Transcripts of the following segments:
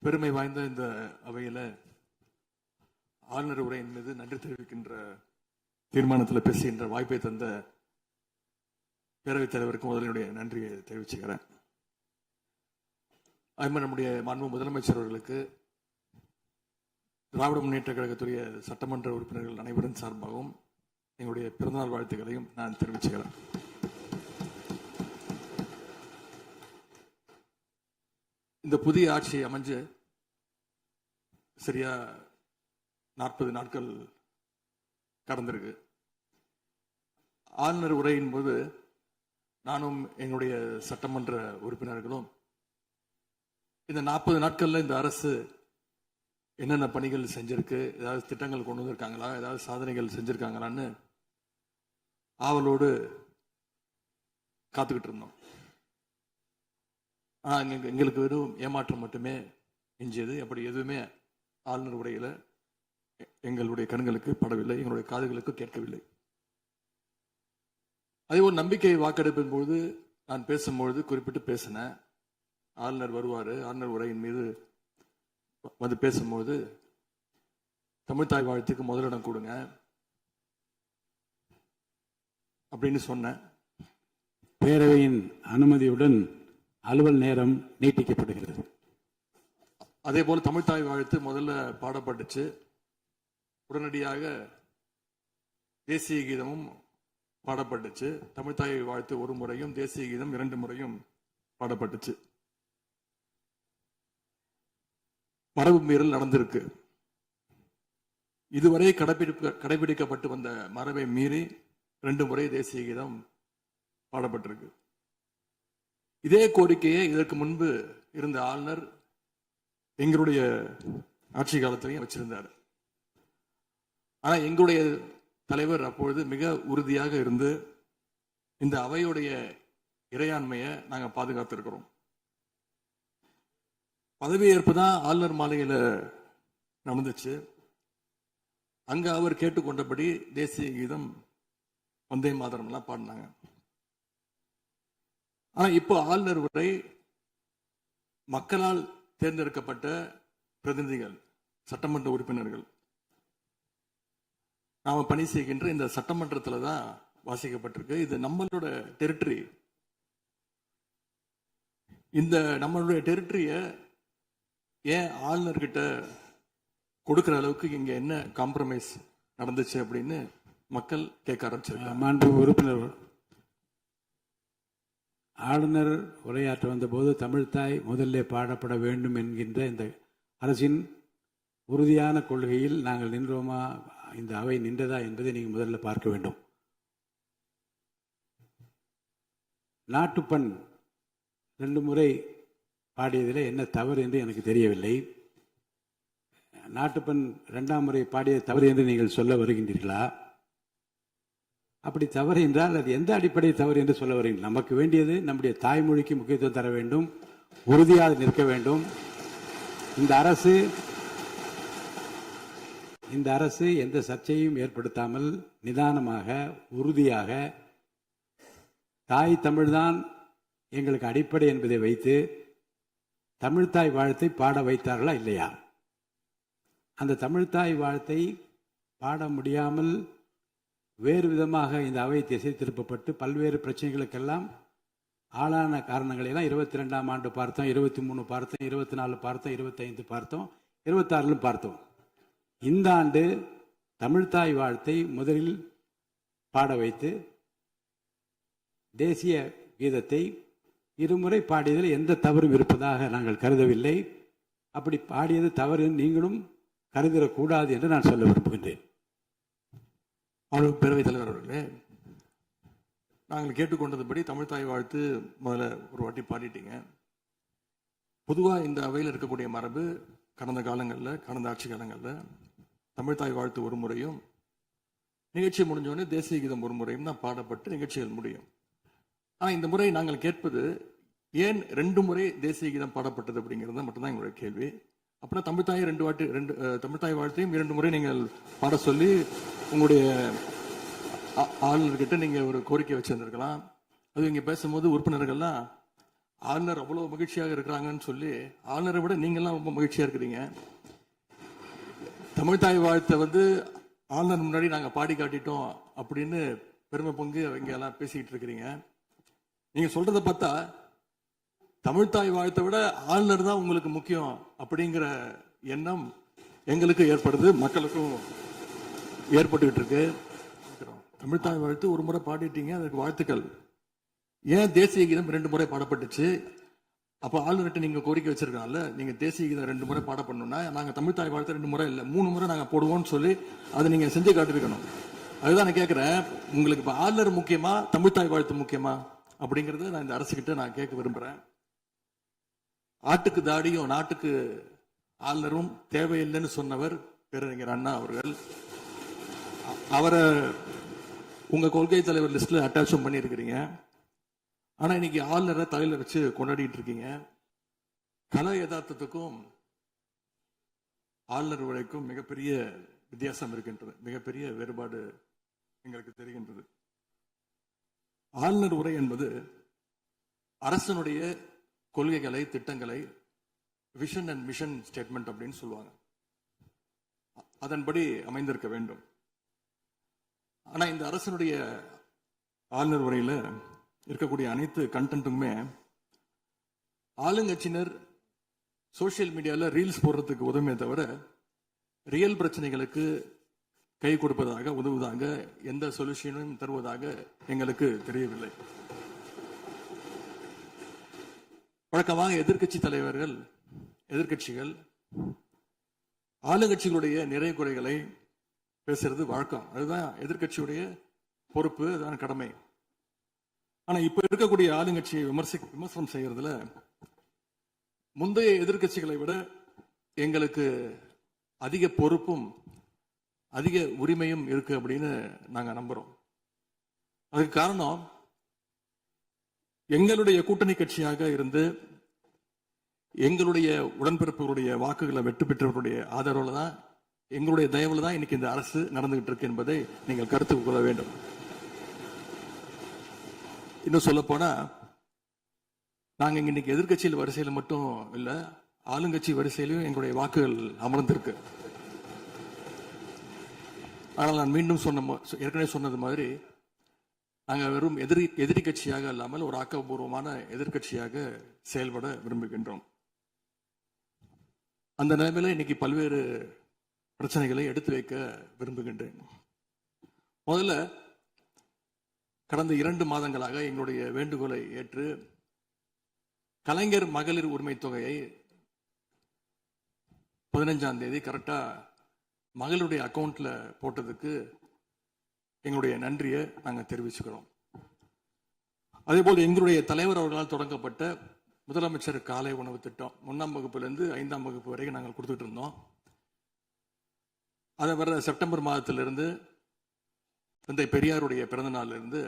பெருமை வாய்ந்த இந்த அவையில ஆளுநர் உரையின் மீது நன்றி தெரிவிக்கின்ற தீர்மானத்தில் பேசுகின்ற வாய்ப்பை தந்த பேரவைத் தலைவருக்கு முதலினுடைய நன்றியை தெரிவிச்சுக்கிறேன். அதுமாதிரி நம்முடைய மாண்பு முதலமைச்சர் அவர்களுக்கு திராவிட முன்னேற்ற கழகத்துடைய சட்டமன்ற உறுப்பினர்கள் அனைவரின் சார்பாகவும் எங்களுடைய பிறந்தநாள் வாழ்த்துக்களையும் நான் தெரிவிச்சுக்கிறேன். இந்த புதிய ஆட்சி அமைஞ்சு சரியா 40 நாட்கள் கடந்திருக்கு. ஆளுநர் உரையின் போது நானும் எங்களுடைய சட்டமன்ற உறுப்பினர்களும் இந்த 40 நாட்கள்ல இந்த அரசு என்னென்ன பணிகள் செஞ்சிருக்கு, ஏதாவது திட்டங்கள் கொண்டு வந்திருக்காங்களா, ஏதாவது சாதனைகள் செஞ்சிருக்காங்களான்னு ஆவலோடு காத்துக்கிட்டு இருந்தோம். எங்களுக்கு வெறும் ஏமாற்றம் மட்டுமே எஞ்சியது. அப்படி எதுவுமே ஆளுநர் உரையில எங்களுடைய கண்களுக்கு படவில்லை, எங்களுடைய காதுகளுக்கு கேட்கவில்லை. அதே ஒரு நம்பிக்கை வாக்கெடுப்பின் போது நான் பேசும்பொழுது குறிப்பிட்டு பேசினேன். ஆளுநர் வருவாரு, ஆளுநர் உரையின் மீது வந்து பேசும்போது தமிழ்தாய் வாழ்த்துக்கு முதலிடம் கொடுங்க அப்படின்னு சொன்னேன். பேரவையின் அனுமதியுடன் அலுவல் நேரம் நீட்டிக்கப்படுகிறது. அதே போல தமிழ்தாய் வாழ்த்து முதல்ல பாடப்பட்டுச்சு. உடனடியாக தேசிய கீதமும் பாடப்பட்டுச்சு. தமிழ்தாய் வாழ்த்து ஒரு முறையும் தேசிய கீதம் 2 முறையும் பாடப்பட்டுச்சு. மரபு மீறல் நடந்திருக்கு. இதுவரை கடைபிடிக்கப்பட்டு வந்த மரபை மீறி 2 முறை தேசிய கீதம் பாடப்பட்டிருக்கு. இதே கோரிக்கையை இதற்கு முன்பு இருந்த ஆளுநர் எங்களுடைய ஆட்சி காலத்திலையும் வச்சிருந்தார். ஆனா எங்களுடைய தலைவர் அப்பொழுது மிக உறுதியாக இருந்து இந்த அவையுடைய இறையாண்மையை நாங்க பாதுகாத்திருக்கிறோம். பதவியேற்பு தான் ஆளுநர் மாளிகையில நடந்துச்சு. அங்க அவர் கேட்டுக்கொண்டபடி தேசிய கீதம் வந்தே மாதரம் எல்லாம் பாடினாங்க. ஆனா இப்போ ஆளுநர் உரை மக்களால் தேர்ந்தெடுக்கப்பட்ட பிரதிநிதிகள், சட்டமன்ற உறுப்பினர்கள் நாம பணி செய்கின்ற இந்த சட்டமன்றத்தில் தான் வாசிக்கப்பட்டிருக்கு. இது நம்மளோட டெரிட்டரி. இந்த நம்மளுடைய டெரிட்டரிய ஏன் ஆளுநர்கிட்ட கொடுக்கிற அளவுக்கு இங்க என்ன காம்ப்ரமைஸ் நடந்துச்சு அப்படின்னு மக்கள் கேட்க ஆரம்பிச்சிருக்காங்க. மாண்பு உறுப்பினர், ஆளுநர் உரையாற்ற வந்தபோது தமிழ்தாய் முதல்ல பாடப்பட வேண்டும் என்கின்ற இந்த அரசின் உறுதியான கொள்கையில் நாங்கள் நின்றோமா, இந்த அவை நின்றதா என்பதை நீங்கள் முதல்ல பார்க்க வேண்டும். நாட்டுப்பண் 2 முறை பாடியதில் என்ன தவறு என்று எனக்கு தெரியவில்லை. நாட்டுப்பண் 2ஆம் முறை பாடியது தவறு என்று நீங்கள் சொல்ல வருகின்றீர்களா? அப்படி தவறு என்றால் அது எந்த அடிப்படையில் தவறு என்று சொல்ல வருகிறீர்கள்? நமக்கு வேண்டியது நம்முடைய தாய்மொழிக்கு முக்கியத்துவம் தர வேண்டும், உறுதியாக நிற்க வேண்டும். இந்த அரசு எந்த சர்ச்சையும் ஏற்படுத்தாமல் நிதானமாக உறுதியாக தாய் தமிழ்தான் எங்களுக்கு அடிப்படை என்பதை வைத்து தமிழ்தாய் வாழ்த்தை பாட வைத்தார்களா இல்லையா? அந்த தமிழ்தாய் வாழ்த்தை பாட முடியாமல் வேறு விதமாக இந்த அவை திசை திருப்பப்பட்டு பல்வேறு பிரச்சனைகளுக்கெல்லாம் ஆளான காரணங்களெல்லாம் 22ஆம் ஆண்டு பார்த்தோம், 23 பார்த்தோம், 24 பார்த்தோம், 25 பார்த்தோம், 26 பார்த்தோம். இந்த ஆண்டு தமிழ்தாய் வாழ்த்தை முதலில் பாட வைத்து தேசிய கீதத்தை 2 முறை பாடியதில் எந்த தவறும் இருப்பதாக நாங்கள் கருதவில்லை. அப்படி பாடியது தவறு நீங்களும் கருதிடக்கூடாது என்று நான் சொல்ல விரும்புகின்றேன். பேரவைத் தலைவர் அவர்களே, நாங்கள் கேட்டுக்கொண்டதுபடி தமிழ்தாய் வாழ்த்து முதல்ல ஒரு வாட்டி பாடிட்டீங்க. பொதுவாக இந்த அவையில் இருக்கக்கூடிய மரபு கடந்த காலங்களில், கடந்த ஆட்சி காலங்களில் தமிழ்தாய் வாழ்த்து ஒரு முறையும் நிகழ்ச்சி முடிஞ்சோடனே தேசிய கீதம் ஒரு முறையும் தான் பாடப்பட்டு நிகழ்ச்சிகள் முடியும். ஆனால் இந்த முறை நாங்கள் கேட்பது ஏன் 2 முறை தேசிய கீதம் பாடப்பட்டது அப்படிங்கிறது மட்டும்தான் எங்களுடைய கேள்வி. அப்படின்னா தமிழ்தாயை 2 வாட்டி தமிழ்தாய் வாழ்த்தையும் 2 முறை நீங்கள் பாட சொல்லி உங்களுடைய ஆளுநர்கிட்ட நீங்க ஒரு கோரிக்கை வச்சிருந்திருக்கலாம். அது இங்க பேசும்போது உறுப்பினர்கள்லாம் ஆளுநர் அவ்வளவு மகிழ்ச்சியாக இருக்கிறாங்கன்னு சொல்லி, ஆளுநரை விட நீங்கெல்லாம் ரொம்ப மகிழ்ச்சியா இருக்கிறீங்க. தமிழ்தாய் வாழ்த்தை வந்து ஆளுநர் முன்னாடி நாங்க பாடி காட்டிட்டோம் அப்படின்னு பெருமை பொங்கு இங்க எல்லாம் பேசிக்கிட்டு இருக்கிறீங்க. நீங்க சொல்றதை பார்த்தா தமிழ்தாய் வாழ்த்தை விட ஆளுநர் தான் உங்களுக்கு முக்கியம் அப்படிங்கிற எண்ணம் எங்களுக்கு ஏற்படுது, மக்களுக்கும் ஏற்பட்டுக்கிட்டு இருக்கு. தமிழ்தாய் வாழ்த்து ஒரு முறை பாடிட்டீங்க, அதுக்கு வாழ்த்துக்கள். ஏன் தேசிய கீதம் 2 முறை பாடப்பட்டுச்சு? அப்ப ஆளுநர்கிட்ட நீங்க கோரிக்கை வச்சிருக்கனால நீங்க தேசிய கீதம் 2 முறை பாட பண்ணணும்னா நாங்க தமிழ்தாய் வாழ்த்து 2 முறை இல்ல 3 முறை நாங்க போடுவோம்னு சொல்லி அதை நீங்க செஞ்சு காட்டிருக்கணும். அதுதான் நான் கேட்கிறேன், உங்களுக்கு இப்ப ஆளுநர் முக்கியமா தமிழ்தாய் வாழ்த்து முக்கியமா அப்படிங்கறத நான் இந்த அரசுகிட்ட நான் கேட்க விரும்புறேன். ஆட்டுக்கு தாடியும் நாட்டுக்கு ஆளுநரும் தேவையில்லைன்னு சொன்னவர் பேரறிஞர் அண்ணா அவர்கள். அவரை உங்க கொள்கை தலைவர் லிஸ்ட்ல அட்டாச்சும் பண்ணியிருக்கிறீங்க. ஆனா இன்னைக்கு ஆளுநரை தலையில வச்சு கொண்டாடிட்டு இருக்கீங்க. கல யதார்த்தத்துக்கும் ஆளுநர் உரைக்கும் மிகப்பெரிய வித்தியாசம் இருக்கின்றது, மிகப்பெரிய வேறுபாடு எங்களுக்கு தெரிகின்றது. ஆளுநர் உரை என்பது அரசனுடைய கொள்கைகளை, திட்டங்களை, விஷன் அண்ட் மிஷன் ஸ்டேட்மெண்ட் அப்படின்னு சொல்லுவாங்க. அதன்படி அமைந்திருக்க வேண்டும். ஆனா இந்த அரசனுடைய ஆளுநர் உரையில இருக்கக்கூடிய அனைத்து கண்டென்ட்டுமே ஆளுங்கட்சியினர் சோசியல் மீடியால ரீல்ஸ் போடுறதுக்கு உதவுமே தவிர ரியல் பிரச்சனைகளுக்கு கை கொடுப்பதாக, உதவுவதாக, எந்த சொல்யூஷனும் தருவதாக எங்களுக்கு தெரியவில்லை. வழக்கமாக எதிர்க்கட்சி தலைவர்கள், எதிர்க்கட்சிகள் ஆளுங்கட்சிகளுடைய நிறை குறைகளை பேசுறது வழக்கம். அதுதான் எதிர்க்கட்சியுடைய பொறுப்பு, அதுதான் கடமை. ஆனா இப்ப இருக்கக்கூடிய ஆளுங்கட்சியை விமர்சனம் செய்யறதுல முந்தைய எதிர்க்கட்சிகளை விட எங்களுக்கு அதிக பொறுப்பும் அதிக உரிமையும் இருக்கு அப்படின்னு நாங்க நம்புறோம். அதுக்கு காரணம், எங்களுடைய கூட்டணி கட்சியாக இருந்து எங்களுடைய உடன்பிறப்புகளுடைய வாக்குகளை வெற்றி பெற்றவர்களுடைய ஆதரவுல தான், எங்களுடைய தயவுல தான் இன்னைக்கு இந்த அரசு நடந்துகிட்டு இருக்கு என்பதை நீங்கள் கருத்துக் கொள்ள வேண்டும். இன்னும் சொல்ல போனா, நாங்க இன்னைக்கு எதிர்கட்சியில் வரிசையில் மட்டும் இல்ல, ஆளுங்கட்சி வரிசையிலும் எங்களுடைய வாக்குகள் அமர்ந்திருக்கு. ஆனால் நான் மீண்டும் ஏற்கனவே சொன்னது மாதிரி நாங்க வெறும் எதிரி கட்சியாக இல்லாமல் ஒரு ஆக்கப்பூர்வமான எதிர்கட்சியாக செயல்பட விரும்புகின்றோம். அந்த நிலைமையில இன்னைக்கு பல்வேறு பிரச்சனைகளை எடுத்து வைக்க விரும்புகின்றேன். முதல்ல, கடந்த 2 மாதங்களாக எங்களுடைய வேண்டுகோளை ஏற்று கலைஞர் மகளிர் உரிமை தொகையை 15ஆம் தேதி கரெக்டா மகளுடைய அக்கௌண்ட்ல போட்டதுக்கு எங்களுடைய நன்றியை நாங்கள் தெரிவிச்சுக்கிறோம். அதே போல் எங்களுடைய தலைவர் அவர்களால் தொடங்கப்பட்ட முதலமைச்சர் காலை உணவு திட்டம் 1ஆம் வகுப்பிலிருந்து 5ஆம் வகுப்பு வரைக்கும் நாங்கள் கொடுத்துட்டு இருந்தோம். அதை வர செப்டம்பர் மாதத்திலிருந்து தந்தை பெரியாருடைய பிறந்த நாளிலிருந்து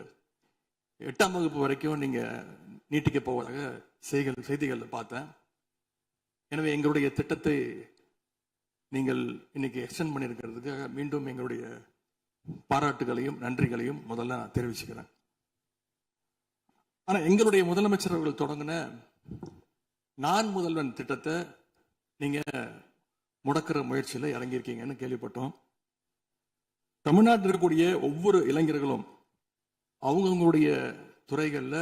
8ஆம் வகுப்பு வரைக்கும் நீங்க நீட்டிக்க போவதாக செய்திகள் பார்த்தேன். எனவே எங்களுடைய திட்டத்தை நீங்கள் இன்னைக்கு எக்ஸ்டெண்ட் பண்ணியிருக்கிறதுக்காக மீண்டும் எங்களுடைய பாராட்டுகளையும் நன்றிகளையும் முதல்ல நான் தெரிவிச்சுக்கிறேன். ஆனா எங்களுடைய முதலமைச்சர் அவர்கள் தொடங்கின நான் முதல்வன் திட்டத்தை நீங்க முடக்கிற முயற்சியில இறங்கியிருக்கீங்கன்னு கேள்விப்பட்டோம். தமிழ்நாட்டில் இருக்கக்கூடிய ஒவ்வொரு இளைஞர்களும் அவங்களுடைய துறைகள்ல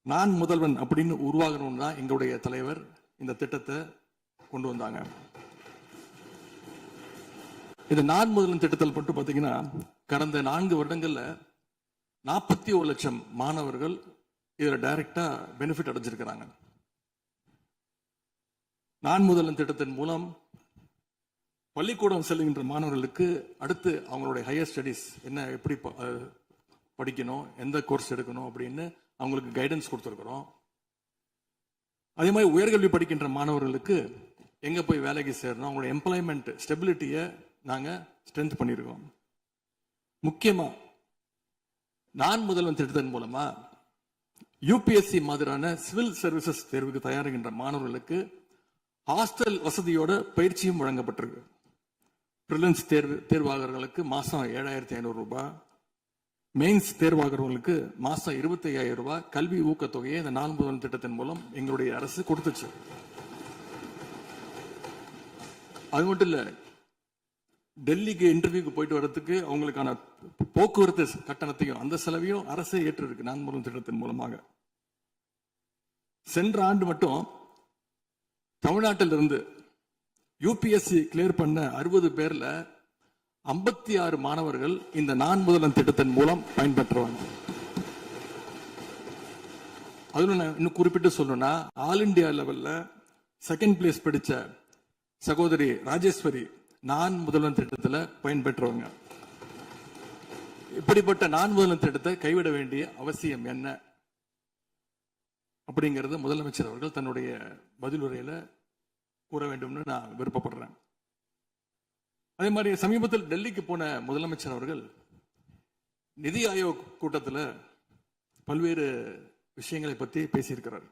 நான் முதல்வன் அப்படின்னு உருவாகணும் தான் எங்களுடைய தலைவர் இந்த திட்டத்தை கொண்டு வந்தாங்க. இந்த நான் முதல்வன் திட்டத்தில் மட்டும் பாத்தீங்கன்னா கடந்த 4 வருடங்கள்ல 41 லட்சம் மாணவர்கள் இதுல டைரக்டா பெனிஃபிட் அடைஞ்சிருக்கிறாங்க. நான் முதல்வன் திட்டத்தின் மூலம் பள்ளிக்கூடம் செல்லுகின்ற மாணவர்களுக்கு அடுத்து அவங்களுடைய ஹையர் ஸ்டடீஸ் என்ன, எப்படி படிக்கணும், எந்த கோர்ஸ் எடுக்கணும் அப்படின்னு அவங்களுக்கு கைடன்ஸ் கொடுத்துருக்கிறோம். அதே மாதிரி உயர்கல்வி படிக்கின்ற மாணவர்களுக்கு எங்க போய் வேலைக்கு சேரணும், அவங்களுடைய எம்ப்ளாய்மெண்ட் ஸ்டெபிலிட்டியை நாங்க ஸ்ட்ரென்த் பண்ணியிருக்கோம். முக்கியமா நான் முதல்வன் திட்டத்தின் மூலமா யூபிஎஸ்சி மாதிரியான சிவில் சர்வீசஸ் தேர்வுக்கு தயாரிக்கின்ற மாணவர்களுக்கு ஹாஸ்டல் வசதியோட பயிற்சியும் வழங்கப்பட்டிருக்கு. பிரிலிம்ஸ் தேர்வாளர்களுக்கு மாசம் 7,500 ரூபாய், மெயின்ஸ் தேர்வாகிறவங்களுக்கு மாசம் 25,000 ரூபாய் கல்வி ஊக்கத்தொகையை இந்த நாள் முதல் திட்டத்தின் மூலம் எங்களுடைய அரசு கொடுத்துச்சு. அது மட்டும் இல்ல, டெல்லிக்கு இன்டர்வியூக்கு போயிட்டு வர்றதுக்கு அவங்களுக்கான போக்குவரத்து கட்டணத்தையும் அந்த செலவையும் அரசே ஏற்றிருக்கு நான் முதல் திட்டத்தின் மூலமாக. சென்ற ஆண்டு மட்டும் தமிழ்நாட்டில் இருந்து யூபிஎஸ்சி கிளியர் பண்ண 60 பேர்ல 56 மாணவர்கள் இந்த நான் முதல்வன் திட்டத்தின் மூலம் பயன்பெற்றுவாங்க. அதுல நான் இன்னும் குறிப்பிட்டு சொல்லணும்னா, ஆல் இண்டியா லெவல்ல செகண்ட் பிளேஸ் படிச்ச சகோதரி ராஜேஸ்வரி நான் முதல்வன் திட்டத்துல பயன்பெற்றவங்க. இப்படிப்பட்ட நான் முதல்வன் திட்டத்தை கைவிட வேண்டிய அவசியம் என்ன அப்படிங்கிறது முதலமைச்சர் அவர்கள் தன்னுடைய பதிலுரையில கூற வேண்டும்னு நான் விருப்பப்படுறேன். அதே மாதிரி சமீபத்தில் டெல்லிக்கு போன முதலமைச்சர் அவர்கள் நிதி ஆயோக் கூட்டத்தில் பல்வேறு விஷயங்களை பத்தி பேசியிருக்கிறார்.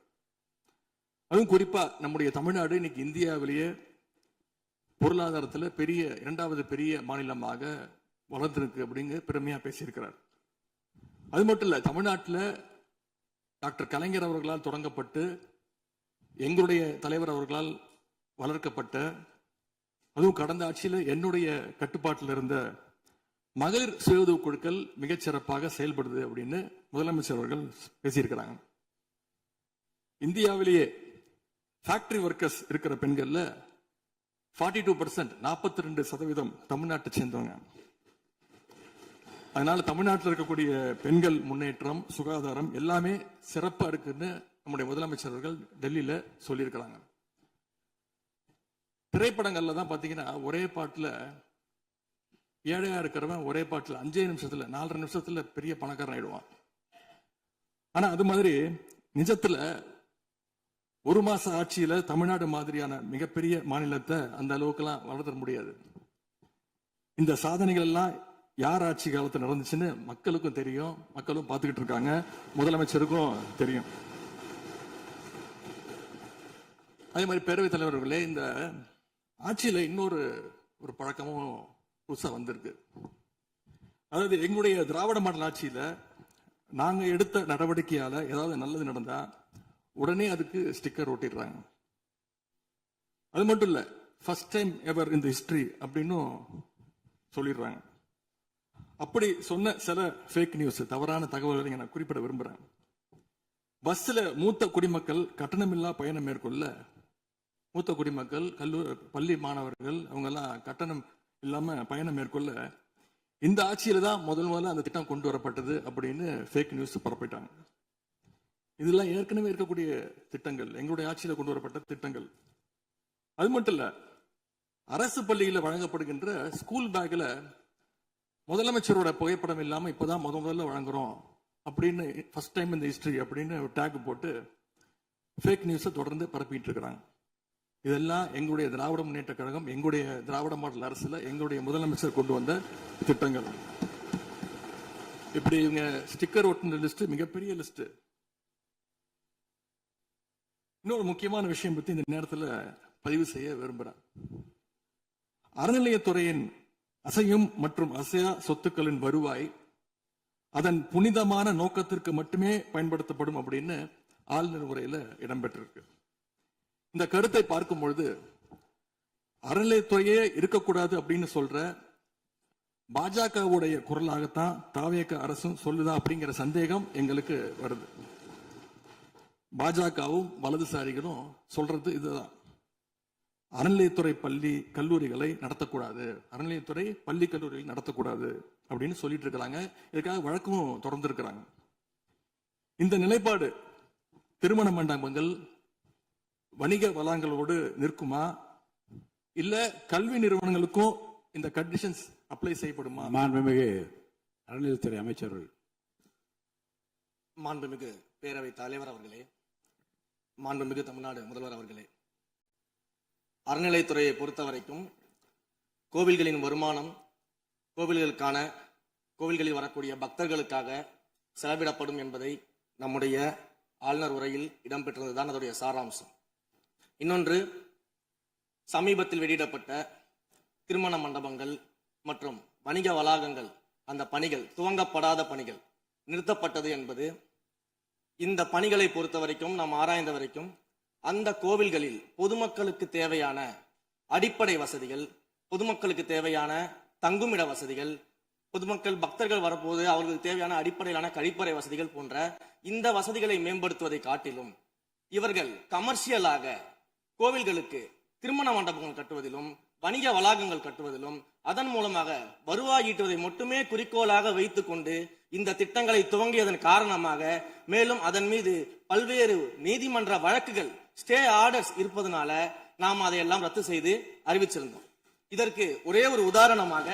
அதுவும் குறிப்பா நம்முடைய தமிழ்நாடு இன்னைக்கு இந்தியாவிலேயே பொருளாதாரத்தில் இரண்டாவது பெரிய மாநிலமாக வளர்ந்திருக்கு அப்படிங்க பெருமையா பேசியிருக்கிறார். அது மட்டும் இல்ல, தமிழ்நாட்டில் டாக்டர் கலைஞர் அவர்களால் தொடங்கப்பட்டு எங்களுடைய தலைவர் அவர்களால் வளர்க்கப்பட்ட, அதுவும் கடந்த ஆட்சியில் என்னுடைய கட்டுப்பாட்டில் இருந்த மகளிர் சுய உதவி குழுக்கள் மிகச்சிறப்பாக செயல்படுது அப்படின்னு முதலமைச்சர் அவர்கள் பேசியிருக்கிறாங்க. இந்தியாவிலேயே ஃபேக்டரி ஒர்க்கர்ஸ் இருக்கிற பெண்கள்ல 42% 42% தமிழ்நாட்டை சேர்ந்தவங்க. அதனால தமிழ்நாட்டில் இருக்கக்கூடிய பெண்கள் முன்னேற்றம், சுகாதாரம் எல்லாமே சிறப்பா இருக்குன்னு நம்முடைய முதலமைச்சர் அவர்கள் டெல்லியில சொல்லியிருக்கிறாங்க. திரைப்படங்கள்ல தான் பாத்தீங்கன்னா ஒரே பாட்டுல ஏழையா இருக்கிறவன் ஒரே பாட்டுல 5 நிமிஷத்துல 4 நிமிஷத்துல பெரிய பணக்காரன் ஆயிடுவான். ஆனா அது மாதிரி நிஜத்துல ஒரு மாச ஆட்சியில தமிழ்நாடு மாதிரியான மிகப்பெரிய மாநிலத்தை அந்த அளவுக்குலாம் வளர்த்த முடியாது. இந்த சாதனைகள் எல்லாம் யார் ஆட்சி காலத்தில் நடந்துச்சுன்னு மக்களுக்கும் தெரியும், மக்களும் பார்த்துக்கிட்டு இருக்காங்க, முதலமைச்சருக்கும் தெரியும். அதே மாதிரி பேரவைத் தலைவர்களே, இந்த ஆட்சியில இன்னொரு பழக்கமும் புதுசா வந்திருக்கு. அதாவது எங்களுடைய திராவிட மாடல் ஆட்சியில நாங்க எடுத்த நடவடிக்கையால ஏதாவது நல்லது நடந்தா உடனே அதுக்கு ஸ்டிக்கர் ஒட்டிடுறாங்க. அது மட்டும் இல்ல, ஃபர்ஸ்ட் டைம் எவர் இன் தி ஹிஸ்டரி அப்படின்னு சொல்லிடுறாங்க. அப்படி சொன்ன சில ஃபேக் நியூஸ், தவறான தகவல்களை நான் குறிப்பிட விரும்புறேன். பஸ்ல மூத்த குடிமக்கள் கட்டணமில்லா பயணம் மேற்கொள்ள, மூத்த குடிமக்கள் பள்ளி மாணவர்கள் அவங்க எல்லாம் கட்டணம் இல்லாம பயணம் மேற்கொள்ள இந்த ஆட்சியில தான் முதல்ல அந்த திட்டம் கொண்டு வரப்பட்டது அப்படின்னு ஃபேக் நியூஸ் பரப்பிட்டாங்க. இதெல்லாம் ஏற்கனவே இருக்கக்கூடிய திட்டங்கள், எங்களுடைய ஆட்சியில கொண்டு வரப்பட்ட திட்டங்கள். அது மட்டும் இல்ல, அரசு பள்ளியில வழங்கப்படுகின்ற ஸ்கூல் பேக்ல முதலமைச்சரோட புகைப்படம் இல்லாம இப்பதான் முதல்ல வழங்குறோம் அப்படின்னு, ஃபர்ஸ்ட் டைம் இந்த ஹிஸ்டரி அப்படின்னு டேக் போட்டு ஃபேக் நியூஸை தொடர்ந்து பரப்பிட்டு இருக்கிறாங்க. இதெல்லாம் எங்களுடைய திராவிட முன்னேற்ற கழகம், எங்களுடைய திராவிட மாடல் அரசுல எங்களுடைய முதலமைச்சர் கொண்டு வந்த திட்டங்கள். இப்படி இவங்க ஸ்டிக்கர் ஒட்டின லிஸ்ட் மிகப்பெரிய லிஸ்ட். இன்னொரு முக்கியமான விஷயம் பத்தி இந்த நேரத்தில் பதிவு செய்ய விரும்புறேன். அறநிலையத்துறையின் அசையும் மற்றும் அசையா சொத்துக்களின் வருவாய் அதன் புனிதமான நோக்கத்திற்கு மட்டுமே பயன்படுத்தப்படும் அப்படின்னு ஆளுநர் உரையில இடம்பெற்றிருக்கு. இந்த கருத்தை பார்க்கும் பொழுது அறநிலையத்துறையே இருக்கக்கூடாது அப்படின்னு சொல்ற பாஜகவுடைய குரலாகத்தான் தாவேக அரசும் சொல்லுதா அப்படிங்கிற சந்தேகம் எங்களுக்கு வருது. பாஜகவும் வலதுசாரிகளும் சொல்றது இதுதான், அறநிலையத்துறை பள்ளி கல்லூரிகளை நடத்தக்கூடாது, அறநிலையத்துறை பள்ளி கல்லூரிகள் நடத்தக்கூடாது அப்படின்னு சொல்லிட்டு இருக்கிறாங்க. இதுக்காக வழக்கும் தொடர்ந்து இருக்கிறாங்க. இந்த நிலைப்பாடு திருமண மண்டபங்கள் வணிக வளங்களோடு நிற்குமா, இல்ல கல்வி நிறுவனங்களுக்கும் இந்த கண்டிஷன்ஸ் அப்ளை செய்யப்படுமா? மாண்புமிகு அறநிலையத்துறை அமைச்சர்கள். மாண்புமிகு பேரவை தலைவர் அவர்களே, மாண்புமிகு தமிழ்நாடு முதல்வர் அவர்களே, அறநிலைத்துறையை பொறுத்த வரைக்கும் கோவில்களின் வருமானம் கோவில்களில் வரக்கூடிய பக்தர்களுக்காக செலவிடப்படும் என்பதை நம்முடைய ஆளுநர் உரையில் இடம்பெற்றதுதான் அதனுடைய சாராம்சம். இன்னொன்று, சமீபத்தில் வெளியிடப்பட்ட திருமண மண்டபங்கள் மற்றும் வணிக வளாகங்கள் அந்த பணிகள், துவங்கப்படாத பணிகள் நிறுத்தப்பட்டது என்பது, இந்த பணிகளை பொறுத்த வரைக்கும் நாம் ஆராய்ந்த வரைக்கும் அந்த கோவில்களில் பொதுமக்களுக்கு தேவையான அடிப்படை வசதிகள், பொதுமக்களுக்கு தேவையான தங்குமிட வசதிகள், பொதுமக்கள் பக்தர்கள் வரப்போது அவர்களுக்கு தேவையான அடிப்படையிலான கழிப்பறை வசதிகள் போன்ற இந்த வசதிகளை மேம்படுத்துவதை காட்டிலும் இவர்கள் கமர்ஷியலாக கோவில்களுக்கு திருமண மண்டபங்கள் கட்டுவதிலும் வணிக வளாகங்கள் கட்டுவதிலும் அதன் மூலமாக வருவாய் ஈட்டுவதை மட்டுமே குறிக்கோளாக வைத்துக் கொண்டு இந்த திட்டங்களை துவங்கியதன் காரணமாக மேலும் அதன் மீது பல்வேறு நீதிமன்ற வழக்குகள், ஸ்டே ஆர்டர்ஸ் இருப்பதனால நாம் அதையெல்லாம் ரத்து செய்து அறிவிச்சிருந்தோம். இதற்கு ஒரே ஒரு உதாரணமாக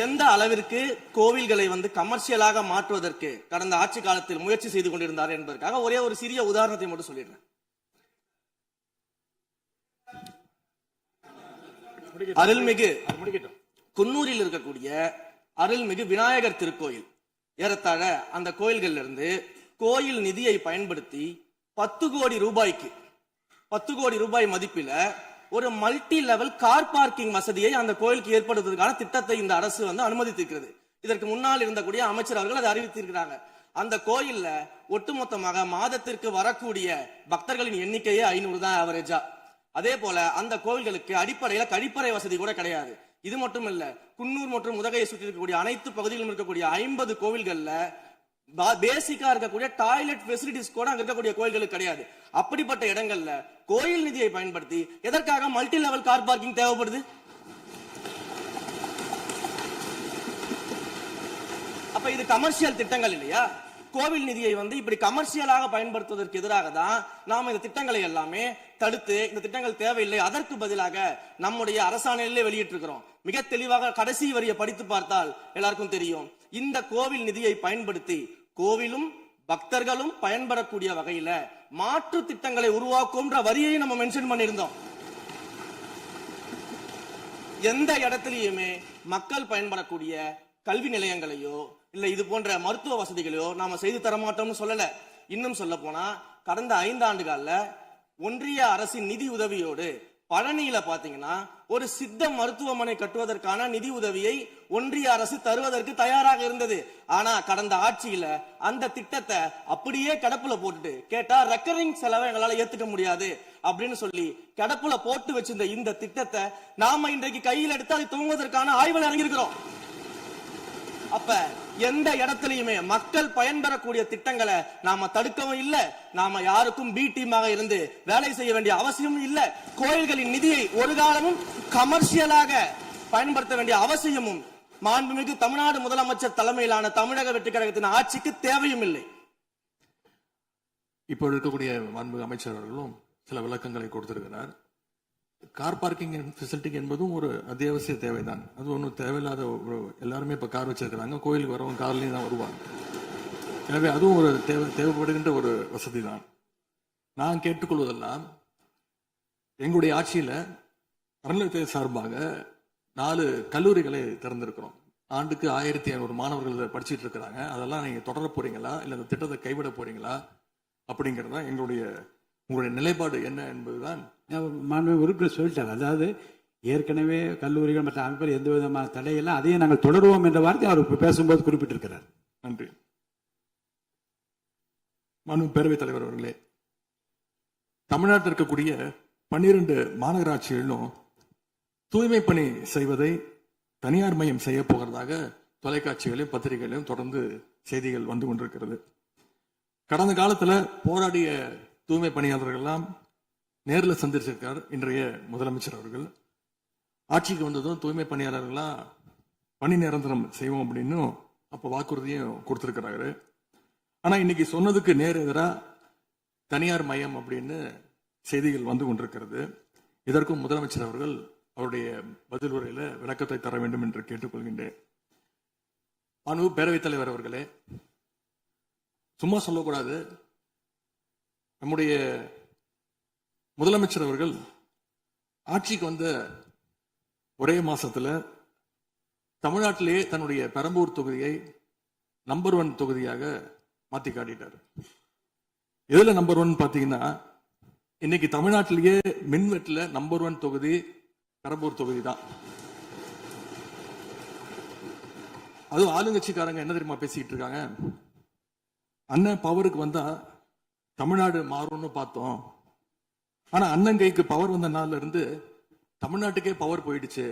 எந்த அளவிற்கு கோவில்களை கமர்ஷியலாக மாற்றுவதற்கு கடந்த ஆட்சி காலத்தில் முயற்சி செய்து கொண்டிருந்தார் என்பதற்காக ஒரே ஒரு சிறிய உதாரணத்தை மட்டும் சொல்லிடுறேன். அருள்மிகு குன்னூரில் இருக்கக்கூடிய அருள்மிகு விநாயகர் திருக்கோயில், ஏறத்தாழ அந்த கோயில்கள்ல இருந்து கோயில் நிதியை பயன்படுத்தி 10 கோடி ரூபாய்க்கு 10 கோடி ரூபாய் மதிப்பில ஒரு மல்டி லெவல் கார் பார்க்கிங் வசதியை அந்த கோயிலுக்கு ஏற்படுத்துவதற்கான திட்டத்தை இந்த அரசு அனுமதித்திருக்கிறது. இதற்கு முன்னால் இருந்தக்கூடிய அமைச்சர் அவர்கள் அதை அறிவித்திருக்கிறாங்க. அந்த கோயில்ல ஒட்டுமொத்தமாக மாதத்திற்கு வரக்கூடிய பக்தர்களின் எண்ணிக்கையே 500 தான் ஆவரேஜா. அதே போல அந்த கோவில்களுக்கு அடிப்படையில கழிப்பறை வசதி கூட கிடையாது. இது மட்டும் இல்ல, குன்னூர் மற்றும் உதகையை சுற்றி இருக்கக்கூடிய அனைத்து பகுதிகளிலும் இருக்கக்கூடிய 50 கோவில்கள்ல பேசிக்கா இருக்கக்கூடிய டாய்லெட் ஃபெசிலிட்டிஸ் கூட அங்க இருக்கக்கூடிய கோயில்களுக்கு கிடையாது. அப்படிப்பட்ட இடங்கள்ல கோயில் நிதியை பயன்படுத்தி எதற்காக மல்டி லெவல் கார் பார்க்கிங் தேவைப்படுது? அப்ப இது கமர்ஷியல் திட்டங்கள் இல்லையா? கோவில் நிதியை இப்படி கமர்ஷியலாக பயன்படுத்துவதற்கு எதிராக தான் நாம இந்த திட்டங்களை எல்லாமே தடுத்து, இந்த திட்டங்கள் தேவையில்லை, அதற்கு பதிலாக நம்முடைய அரசாணையிலே வெளியிட்டிருக்கிறோம். மிக தெளிவாக கடைசி வரியை படித்து பார்த்தால் எல்லாருக்கும் தெரியும். இந்த கோவில் நிதியை பயன்படுத்தி கோவிலும் பக்தர்களும் பயன்படக்கூடிய வகையில மாற்று திட்டங்களை உருவாக்கும்ன்ற வரியை நம்ம மென்ஷன் பண்ணியிருந்தோம். எந்த இடத்திலையுமே மக்கள் பயன்படக்கூடிய கல்வி நிலையங்களையோ இல்ல இது போன்ற மருத்துவ வசதிகளையோ நாம செய்து தரமாட்டோம்னு சொல்லல. இன்னும் சொல்ல போனா கடந்த 5 ஆண்டுகள்ல ஒன்றிய அரசின் நிதி உதவியோடு பழனியில பாத்தீங்கன்னா ஒரு சித்த மருத்துவமனை கட்டுவதற்கான நிதி உதவியை ஒன்றிய அரசு தருவதற்கு தயாராக இருந்தது. ஆனா கடந்த ஆட்சியில அந்த திட்டத்தை அப்படியே கிடப்புல போட்டுட்டு கேட்டா ரெக்கரிங் செலவை எங்களால ஏத்துக்க முடியாது அப்படின்னு சொல்லி கிடப்புல போட்டு வச்சிருந்த இந்த திட்டத்தை நாம இன்றைக்கு கையில் எடுத்து அதை துவங்குவதற்கான ஆய்வில் இறங்கியிருக்கிறோம். அப்ப எந்த இடத்திலையுமே மக்கள் பயன்பெறக்கூடிய திட்டங்களை நாம தடுக்கவும் இல்லை, நாம யாருக்கும் பி டீமாக இருந்து வேலை செய்ய வேண்டிய அவசியமும் இல்லை. கோயில்களின் நிதியை ஒரு காலமும் கமர்ஷியலாக பயன்படுத்த வேண்டிய அவசியமும் மாண்புமிகு தமிழ்நாடு முதலமைச்சர் தலைமையிலான தமிழக வெற்றி கழகத்தின் ஆட்சிக்கு தேவையும் இல்லை. இப்போ இருக்கக்கூடிய மாண்புமிகு அமைச்சர் அவர்களும் சில விளக்கங்களை கொடுத்திருக்கிறார். கார் பார்க்கிங் ஃபெசிலிட்டி என்பதும் ஒரு அத்தியாவசிய தேவைதான். அது ஒன்றும் தேவையில்லாத எல்லாருமே இப்போ கார் வச்சிருக்கிறாங்க, கோயிலுக்கு வரவங்க கார்லேயும் தான் வருவாங்க. எனவே அதுவும் ஒரு தேவைப்படுகின்ற ஒரு வசதி தான். நான் கேட்டுக்கொள்வதெல்லாம், எங்களுடைய ஆட்சியில் அறநிலையத்துறை சார்பாக 4 கல்லூரிகளை திறந்திருக்கிறோம். ஆண்டுக்கு 1500 மாணவர்கள் படிச்சுட்டு இருக்கிறாங்க. அதெல்லாம் நீங்க தொடர போறீங்களா இல்ல இந்த திட்டத்தை கைவிட போறீங்களா அப்படிங்கிறதா உங்களுடைய நிலைப்பாடு என்ன என்பதுதான். மாண்புமிகு உறுப்பினர் சொல்லிட்டார். அதாவது ஏற்கனவே கல்லூரிகள் மற்ற அமைப்பில் எந்த விதமான தடையெல்லாம் அதையும் நாங்கள் தொடருவோம் என்ற வார்த்தை அவர் பேசும்போது குறிப்பிட்டிருக்கிறார். நன்றி. மாண்புமிகு பேரவைத் தலைவர் அவர்களே, தமிழ்நாட்டில் இருக்கக்கூடிய 12 மாநகராட்சிகளிலும் தூய்மை பணி செய்வதை தனியார் மயம் செய்ய போகிறதாக தொலைக்காட்சிகளையும் பத்திரிகைகளையும் தொடர்ந்து செய்திகள் வந்து கொண்டிருக்கிறது. கடந்த காலத்துல போராடிய தூய்மை பணியாளர்கள் எல்லாம் நேரில் சந்திச்சிருக்கார் இன்றைய முதலமைச்சர் அவர்கள். ஆட்சிக்கு வந்ததும் தூய்மை பணியாளர்கள்லாம் பணி நிரந்தரம் செய்வோம் அப்படின்னு அப்ப வாக்குறுதியும் கொடுத்திருக்கிறாரு. ஆனா இன்னைக்கு சொன்னதுக்கு நேர் எதிராக தனியார் மயம் அப்படின்னு செய்திகள் வந்து கொண்டிருக்கிறது. இதற்கும் முதலமைச்சர் அவர்கள் அவருடைய பதில் உரையில விளக்கத்தை தர வேண்டும் என்று கேட்டுக்கொள்கின்றேன். மாண்புமிகு பேரவைத் தலைவர் அவர்களே, சும்மா சொல்லக்கூடாது. நம்முடைய முதலமைச்சர் அவர்கள் ஆட்சிக்கு வந்த ஒரே மாசத்துல தமிழ்நாட்டிலேயே தன்னுடைய பெரம்பூர் தொகுதியை நம்பர் 1 தொகுதியாக மாத்தி காட்டிட்டார். எதுல நம்பர் 1 பாத்தீங்கன்னா, இன்னைக்கு தமிழ்நாட்டிலேயே மின்வெட்டுல நம்பர் 1 தொகுதி பெரம்பூர் தொகுதி தான். அதுவும் ஆளுங்கட்சிக்காரங்க என்ன தெரியுமா பேசிட்டு இருக்காங்க, அண்ணன் பவருக்கு வந்தா தமிழ்நாடு மாறும்னு பார்த்தோம், ஆனா அண்ணன் கைக்கு பவர் வந்த நாள்ல இருந்து தமிழ்நாட்டுக்கே பவர் போயிடுச்சு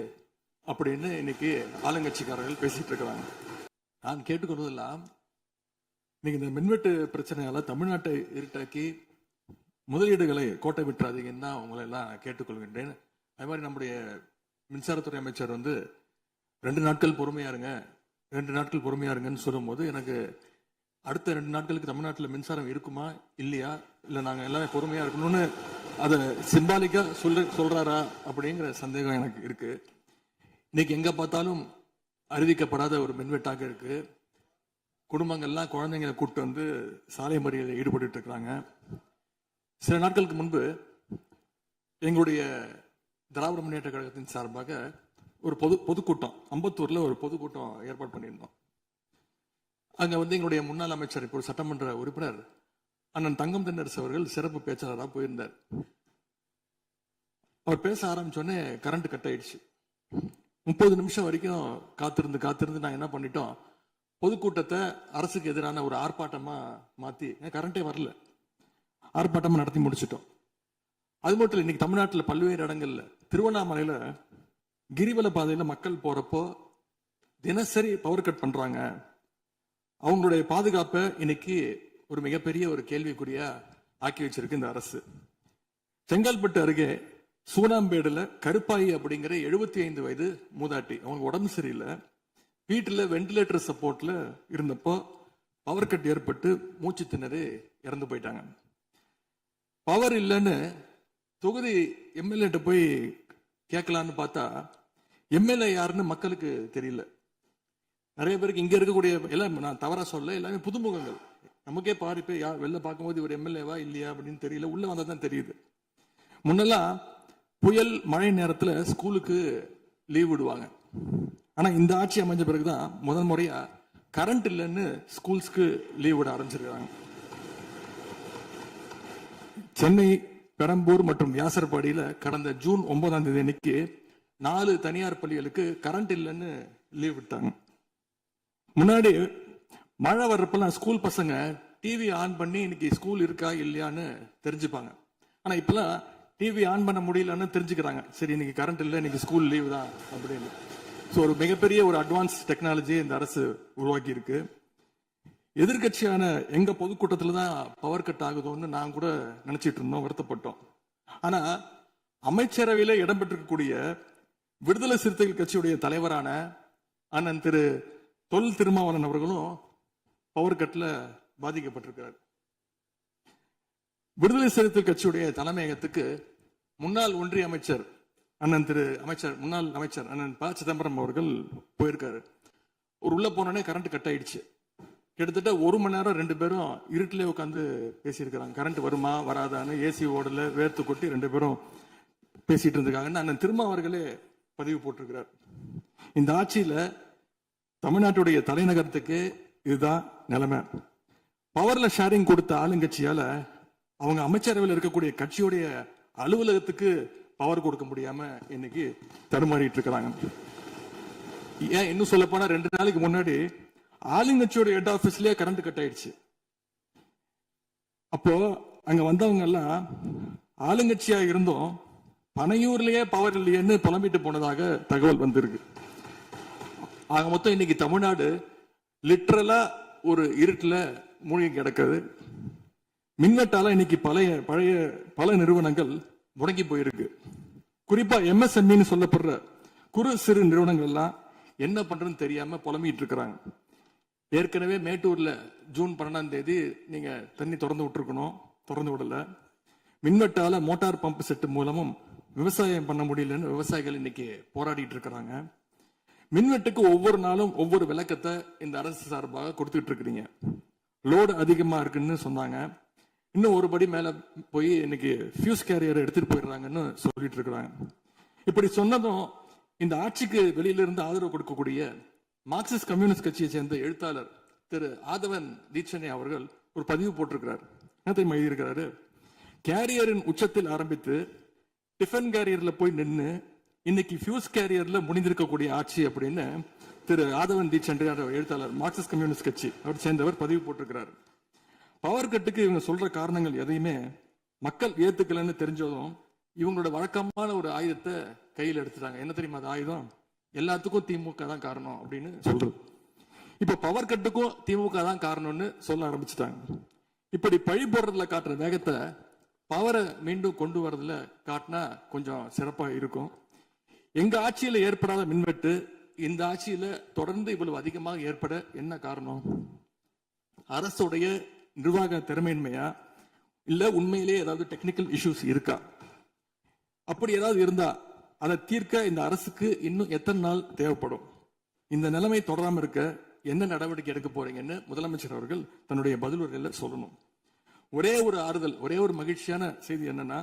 அப்படின்னு இன்னைக்கு ஆளுங்கட்சிக்காரர்கள் பேசிட்டு இருக்கிறாங்க. நான் கேட்டுக்கொள்வதெல்லாம், நீங்க இந்த மின்வெட்டு பிரச்சனையால தமிழ்நாட்டை இருட்டாக்கி முதலீடுகளை கோட்டை விட்டுறாதீங்கன்னு தான் உங்களை எல்லாம் கேட்டுக்கொள்கின்றேன். அது மாதிரி நம்முடைய மின்சாரத்துறை அமைச்சர் 2 நாட்கள் பொறுமையா இருங்க, 2 நாட்கள் பொறுமையா இருங்கன்னு சொல்லும் போது எனக்கு அடுத்த 2 நாட்களுக்கு தமிழ்நாட்டில் மின்சாரம் இருக்குமா இல்லையா, இல்ல நாங்க எல்லாமே பொறுமையா இருக்கணும்னு அதை சிம்பாலிக்கா சொல்றாரா அப்படிங்கிற சந்தேகம் எனக்கு இருக்கு. இன்னைக்கு எங்க பார்த்தாலும் அறிவிக்கப்படாத ஒரு மின்வெட்டாக இருக்கு. குடும்பங்கள்லாம் குழந்தைங்களை கூப்பிட்டு வந்து சாலை மறியலில் ஈடுபட்டு இருக்கிறாங்க. சில நாட்களுக்கு முன்பு எங்களுடைய திராவிட முன்னேற்ற கழகத்தின் சார்பாக ஒரு பொதுக்கூட்டம் அம்பத்தூர்ல ஒரு பொதுக்கூட்டம் ஏற்பாடு பண்ணியிருந்தோம். அங்க எங்களுடைய முன்னாள் அமைச்சர், இப்போ சட்டமன்ற உறுப்பினர் அண்ணன் தங்கம் தென்னரசு அவர்கள் சிறப்பு பேச்சாளராக போயிருந்தார். அவர் பேச ஆரம்பிச்சோடனே கரண்ட் கட் ஆயிடுச்சு. 30 நிமிஷம் வரைக்கும் காத்திருந்து நாங்க என்ன பண்ணிட்டோம், பொதுக்கூட்டத்தை அரசுக்கு எதிரான ஒரு ஆர்ப்பாட்டமா மாத்தி, கரண்டே வரல, ஆர்ப்பாட்டமா நடத்தி முடிச்சிட்டோம். அது மட்டும் இல்லை, இன்னைக்கு தமிழ்நாட்டில் பல்வேறு இடங்கள்ல, திருவண்ணாமலையில கிரிவல பாதையில மக்கள் போறப்போ தினசரி பவர் கட் பண்றாங்க. அவங்களுடைய பாதுகாப்பை இன்னைக்கு ஒரு மிகப்பெரிய ஒரு கேள்விக்குறியா ஆக்கி வச்சிருக்கு இந்த அரசு. செங்கல்பட்டு அருகே சூனாம்பேடுல கருப்பாயி அப்படிங்கிற 75 வயது மூதாட்டி, அவங்க உடம்பு சரியில்லை, வீட்டுல வெண்டிலேட்டர் சப்போர்ட்ல இருந்தப்போ பவர் கட் ஏற்பட்டு மூச்சு திணறி இறந்து போயிட்டாங்க. பவர் இல்லைன்னு தொகுதி எம்எல்ஏ போய் கேட்கலான்னு பார்த்தா எம்எல்ஏ யாருன்னு மக்களுக்கு தெரியல. நிறைய பேருக்கு இங்க இருக்கக்கூடிய எல்லாம், நான் தவறா சொல்ல, எல்லாமே புதுமுகங்கள். நமக்கே பாரு இப்ப வெளில பார்க்கும்போது இவர் எம்எல்ஏவா இல்லையா அப்படின்னு தெரியல, உள்ள வந்தா தான் தெரியுது. முன்னெல்லாம் புயல் மழை நேரத்துல ஸ்கூலுக்கு லீவ் விடுவாங்க. ஆனா இந்த ஆட்சி அமைஞ்ச பிறகுதான் முதல் முறையா கரண்ட் இல்லைன்னு ஸ்கூல்ஸ்க்கு லீவ் விட ஆரம்பிச்சிருக்காங்க. சென்னை, பெரம்பூர் மற்றும் வியாசர்பாடியில கடந்த ஜூன் 9ஆம் தேதி அன்னைக்கு 4 தனியார் பள்ளிகளுக்கு கரண்ட் இல்லைன்னு லீவ் விட்டாங்க. முன்னாடி மழை வர்றப்பெல்லாம் ஸ்கூல் பசங்க டிவி ஆன் பண்ணி இன்னைக்கு ஸ்கூல் இருக்கா இல்லையான்னு தெரிஞ்சுப்பாங்க. ஆனா இப்பெல்லாம் டிவி ஆன் பண்ண முடியலன்னு தெரிஞ்சுக்கிறாங்க, சரி இன்னைக்கு கரண்ட் இல்லை, இன்னைக்கு ஸ்கூல் லீவ் தான் அப்படின்னு. ஸோ ஒரு மிகப்பெரிய ஒரு அட்வான்ஸ் டெக்னாலஜியை இந்த அரசு உருவாக்கி இருக்கு. எதிர்கட்சியான எங்க பொதுக்கூட்டத்துல தான் பவர் கட் ஆகுதோன்னு நான் கூட நினைச்சிட்டு இருந்தோம், வருத்தப்பட்டோம். ஆனா அமைச்சரவையில இடம்பெற்றிருக்கக்கூடிய விடுதலை சிறுத்தைகள் கட்சியுடைய தலைவரான அண்ணன் திரு தொல் திருமாவளவன் அவர்களும் பவர் கட்ல பாதிக்கப்பட்டிருக்கிறார். விடுதலை சிறுத்தைகள் கட்சியுடைய தலைமையகத்துக்கு முன்னாள் ஒன்றிய அமைச்சர் முன்னாள் அமைச்சர் அண்ணன் ப சிதம்பரம் அவர்கள் போயிருக்காரு. ஒரு உள்ள போனோடனே கரண்ட் கட் ஆயிடுச்சு. கிட்டத்தட்ட 1 மணி நேரம் 2 பேரும் இருட்டிலே உட்காந்து பேசியிருக்கிறாங்க. கரண்ட் வருமா வராதான்னு ஏசி ஓடல, வேர்த்து கொட்டி 2 பேரும் பேசிட்டு இருந்திருக்காங்கன்னு அண்ணன் திருமாவர்களே பதிவு போட்டிருக்கிறார். இந்த ஆட்சியில தமிழ்நாட்டுடைய தலைநகரத்துக்கு இதுதான் நிலைமை. பவர்ல ஷேரிங் கொடுத்த ஆளுங்கட்சியால அவங்க அமைச்சரவையில் இருக்கக்கூடிய கட்சியுடைய அலுவலகத்துக்கு பவர் கொடுக்க முடியாம இன்னைக்கு தடுமாறிட்டு இருக்கிறாங்க. ஏன் இன்னும் சொல்ல போனா 2 நாளைக்கு முன்னாடி ஆளுங்கட்சியோட ஹெட் ஆபீஸ்லயே கரண்ட் கட் ஆயிடுச்சு. அப்போ அங்க வந்தவங்க எல்லாம் ஆளுங்கட்சியா இருந்தும் பனையூர்லயே பவர் இல்லையேன்னு புலம்பிட்டு போனதாக தகவல் வந்திருக்கு. ஆக மொத்தம் இன்னைக்கு தமிழ்நாடு லிட்டரலா ஒரு இருட்டுல மூழ்கி கிடக்குது. மின்வெட்டால இன்னைக்கு பல நிறுவனங்கள் முடங்கி போயிருக்கு. குறிப்பா எம்எஸ்எம்இன்னு சொல்லப்படுற குறு சிறு நிறுவனங்கள் எல்லாம் என்ன பண்றதுன்னு தெரியாம புலம்பிட்டு இருக்கிறாங்க. ஏற்கனவே மேட்டூர்ல ஜூன் 12ஆம் தேதி நீங்க தண்ணி திறந்து விட்டுருக்கணும், திறந்து விடல. மின்வெட்டால மோட்டார் பம்பு செட்டு மூலமும் விவசாயம் பண்ண முடியலன்னு விவசாயிகள் இன்னைக்கு போராடிட்டு இருக்கிறாங்க. மின்வெட்டுக்கு ஒவ்வொரு நாளும் ஒவ்வொரு விளக்கத்தை இந்த அரசு சார்பாக கொடுத்துட்டு இருக்கிறீங்க. லோடு அதிகமா இருக்குன்னு சொன்னாங்க. இன்னும் ஒரு படி மேல போய் இன்னைக்கு ஃபியூஸ் கேரியரை எடுத்துட்டு போயிடுறாங்கன்னு சொல்லிட்டு இருக்கிறாங்க. இப்படி சொன்னதும் இந்த ஆட்சிக்கு வெளியில இருந்து ஆதரவு கொடுக்கக்கூடிய மார்க்சிஸ்ட் கம்யூனிஸ்ட் கட்சியை சேர்ந்த எழுத்தாளர் திரு ஆதவன் தீட்சணை அவர்கள் ஒரு பதிவு போட்டிருக்கிறார். என்ன எழுதியிருக்கிறாரு, கேரியரின் உச்சத்தில் ஆரம்பித்து டிஃபன் கேரியர்ல போய் நின்று இன்னைக்கு ஃபியூஸ் கேரியர்ல முடிந்திருக்கக்கூடிய ஆட்சி அப்படின்னு திரு ஆதவன் தி சந்திரா எழுத்தாளர், மார்க்சிஸ்ட் கம்யூனிஸ்ட் கட்சி அவர் சேர்ந்தவர் பதிவு போட்டிருக்கிறார். பவர் கட்டுக்கு இவங்க சொல்ற காரணங்கள் எதையுமே மக்கள் ஏத்துக்கலன்னு தெரிஞ்சதும் இவங்களோட வழக்கமான ஒரு ஆயுதத்தை கையில் எடுத்துட்டாங்க. என்ன தெரியுமா அது ஆயுதம்? எல்லாத்துக்கும் திமுக தான் காரணம் அப்படின்னு சொல்றது. இப்ப பவர் கட்டுக்கும் திமுக தான் காரணம்னு சொல்ல ஆரம்பிச்சுட்டாங்க. இப்படி பழி போடுறதுல காட்டுற வேகத்தை பவரை மீண்டும் கொண்டு வரதுல காட்டினா கொஞ்சம் சிறப்பா இருக்கும். எங்க ஆட்சியில ஏற்படாத மின்வெட்டு இந்த ஆட்சியில தொடர்ந்து இவ்வளவு அதிகமாக ஏற்பட என்ன காரணம்? அரசுடைய நிர்வாக திறமையின்மையா, இல்ல உண்மையிலேயே ஏதாவது டெக்னிக்கல் இஷ்யூஸ் இருக்கா? அப்படி ஏதாவது இருந்தா அதை தீர்க்க இந்த அரசுக்கு இன்னும் எத்தனை நாள் தேவைப்படும்? இந்த நிலைமை தொடராம இருக்க என்ன நடவடிக்கை எடுக்க போறீங்கன்னு முதலமைச்சர் அவர்கள் தன்னுடைய பதிலுரையில சொல்லணும். ஒரே ஒரு ஆறுதல், ஒரே ஒரு மகிழ்ச்சியான செய்தி என்னன்னா,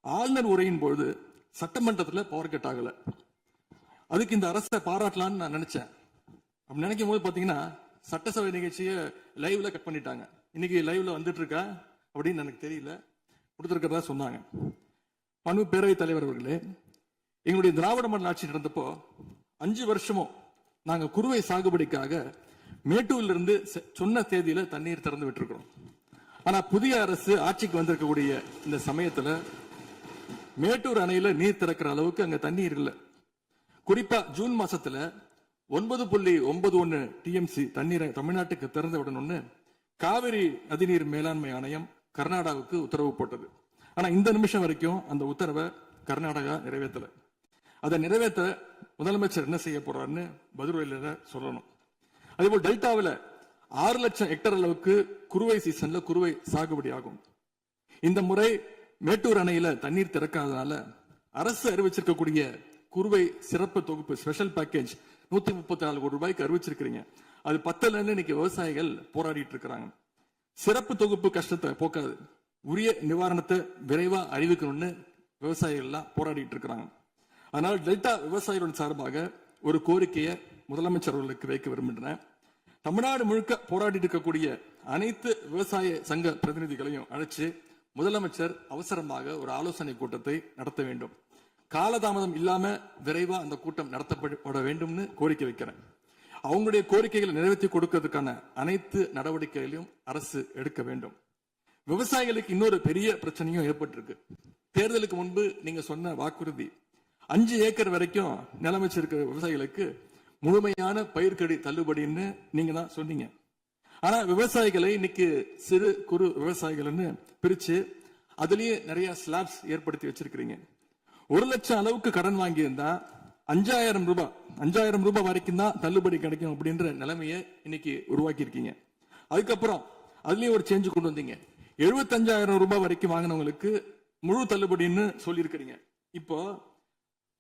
ஆளுநர் உரையின் பொழுது சட்டமன்றத்துல பவர் கட் ஆகல. அதுக்கு இந்த அரசை பாராட்டலாம்னு நான் நினைச்சேன். அப்படி நினைக்கும் போது பாத்தீங்கன்னா சட்டசபை நிகழ்ச்சியை லைவ்ல கட் பண்ணிட்டாங்க. இன்னைக்கு லைவ்ல வந்துட்டு இருக்கா அப்படின்னு எனக்கு தெரியல, கொடுத்திருக்கிறதா சொன்னாங்க. பணு பேரவைத் தலைவர் அவர்களே, எங்களுடைய திராவிட மாடல் ஆட்சி நடந்தப்போ 5 வருஷமும் நாங்க குறுவை சாகுபடிக்காக மேட்டூர்ல இருந்து சொன்ன தேதியில தண்ணீர் திறந்து விட்டுருக்கிறோம். ஆனா புதிய அரசு ஆட்சிக்கு வந்திருக்கக்கூடிய இந்த சமயத்துல மேட்டூர் அணையில நீர் திறக்கிற அளவுக்கு அங்க தண்ணீர் இல்லை. குறிப்பா ஜூன் மாசத்துல 9.91 டிஎம்சி தண்ணீரை தமிழ்நாட்டுக்கு திறந்து விடணும்னு காவிரி நதிநீர் மேலாண்மை ஆணையம் கர்நாடகாவுக்கு உத்தரவு போட்டது. ஆனா இந்த நிமிஷம் வரைக்கும் அந்த உத்தரவை கர்நாடகா நிறைவேற்றல. அதை நிறைவேற்ற முதலமைச்சர் என்ன செய்ய போறாருன்னு பதிலுரையில சொல்லணும். அதேபோல் டெல்டாவில் 6 லட்சம் ஹெக்டேர் அளவுக்கு குறுவை சீசன்ல குறுவை சாகுபடி ஆகும். இந்த முறை மேட்டூர் அணையில தண்ணீர் திறக்காதனால அரசு அறிவிச்சிருக்கக்கூடிய குறுவை சிறப்பு தொகுப்பு ஸ்பெஷல் பேக்கேஜ் 134 கோடி ரூபாய்க்கு அறிவிச்சிருக்கிறீங்க. அது பத்தலன்னு இன்னைக்கு விவசாயிகள் போராடிட்டு இருக்கிறாங்க. சிறப்பு தொகுப்பு கஷ்டத்தை போக்காது, உரிய நிவாரணத்தை விரைவா அறிவிக்கணும்னு விவசாயிகள் எல்லாம் போராடிட்டு இருக்கிறாங்க. அதனால டெல்டா விவசாயிகளின் சார்பாக ஒரு கோரிக்கையை முதலமைச்சர் அவர்களுக்கு வைக்க விரும்புகிறேன். தமிழ்நாடு முழுக்க போராடி இருக்கக்கூடிய அனைத்து விவசாய சங்க பிரதிநிதிகளையும் அழைச்சு முதலமைச்சர் அவசரமாக ஒரு ஆலோசனை கூட்டத்தை நடத்த வேண்டும். காலதாமதம் இல்லாம விரைவா அந்த கூட்டம் நடத்தப்பட வேண்டும்னு கோரிக்கை வைக்கிறேன். அவங்களுடைய கோரிக்கைகளை நிறைவேற்றி கொடுக்கிறதுக்கான அனைத்து நடவடிக்கைகளையும் அரசு எடுக்க வேண்டும். விவசாயிகளுக்கு இன்னொரு பெரிய பிரச்சனையும் ஏற்பட்டிருக்கு. தேர்தலுக்கு முன்பு நீங்க சொன்ன வாக்குறுதி 5 ஏக்கர் வரைக்கும் நிலம் வச்சிருக்க விவசாயிகளுக்கு முழுமையான பயிர்க்கடி தள்ளுபடின்னு நீங்க தான் சொன்னீங்க. ஆனா விவசாயிகளை இன்னைக்கு சிறு குறு விவசாயிகள்னு பிரிச்சு அதுலயே நிறைய ஸ்லாப்ஸ் ஏற்படுத்தி வச்சிருக்கிறீங்க. 1 லட்சம் அளவுக்கு கடன் வாங்கியிருந்தா 5000 ரூபாய் வரைக்கும் தான் தள்ளுபடி கிடைக்கும் அப்படின்ற நிலைமையை இன்னைக்கு உருவாக்கி இருக்கீங்க. அதுக்கப்புறம் அதுலயும் ஒரு சேஞ்ச் கொண்டு வந்தீங்க. 75,000 ரூபாய் வரைக்கும் வாங்கினவங்களுக்கு முழு தள்ளுபடின்னு சொல்லி இருக்கிறீங்க. இப்போ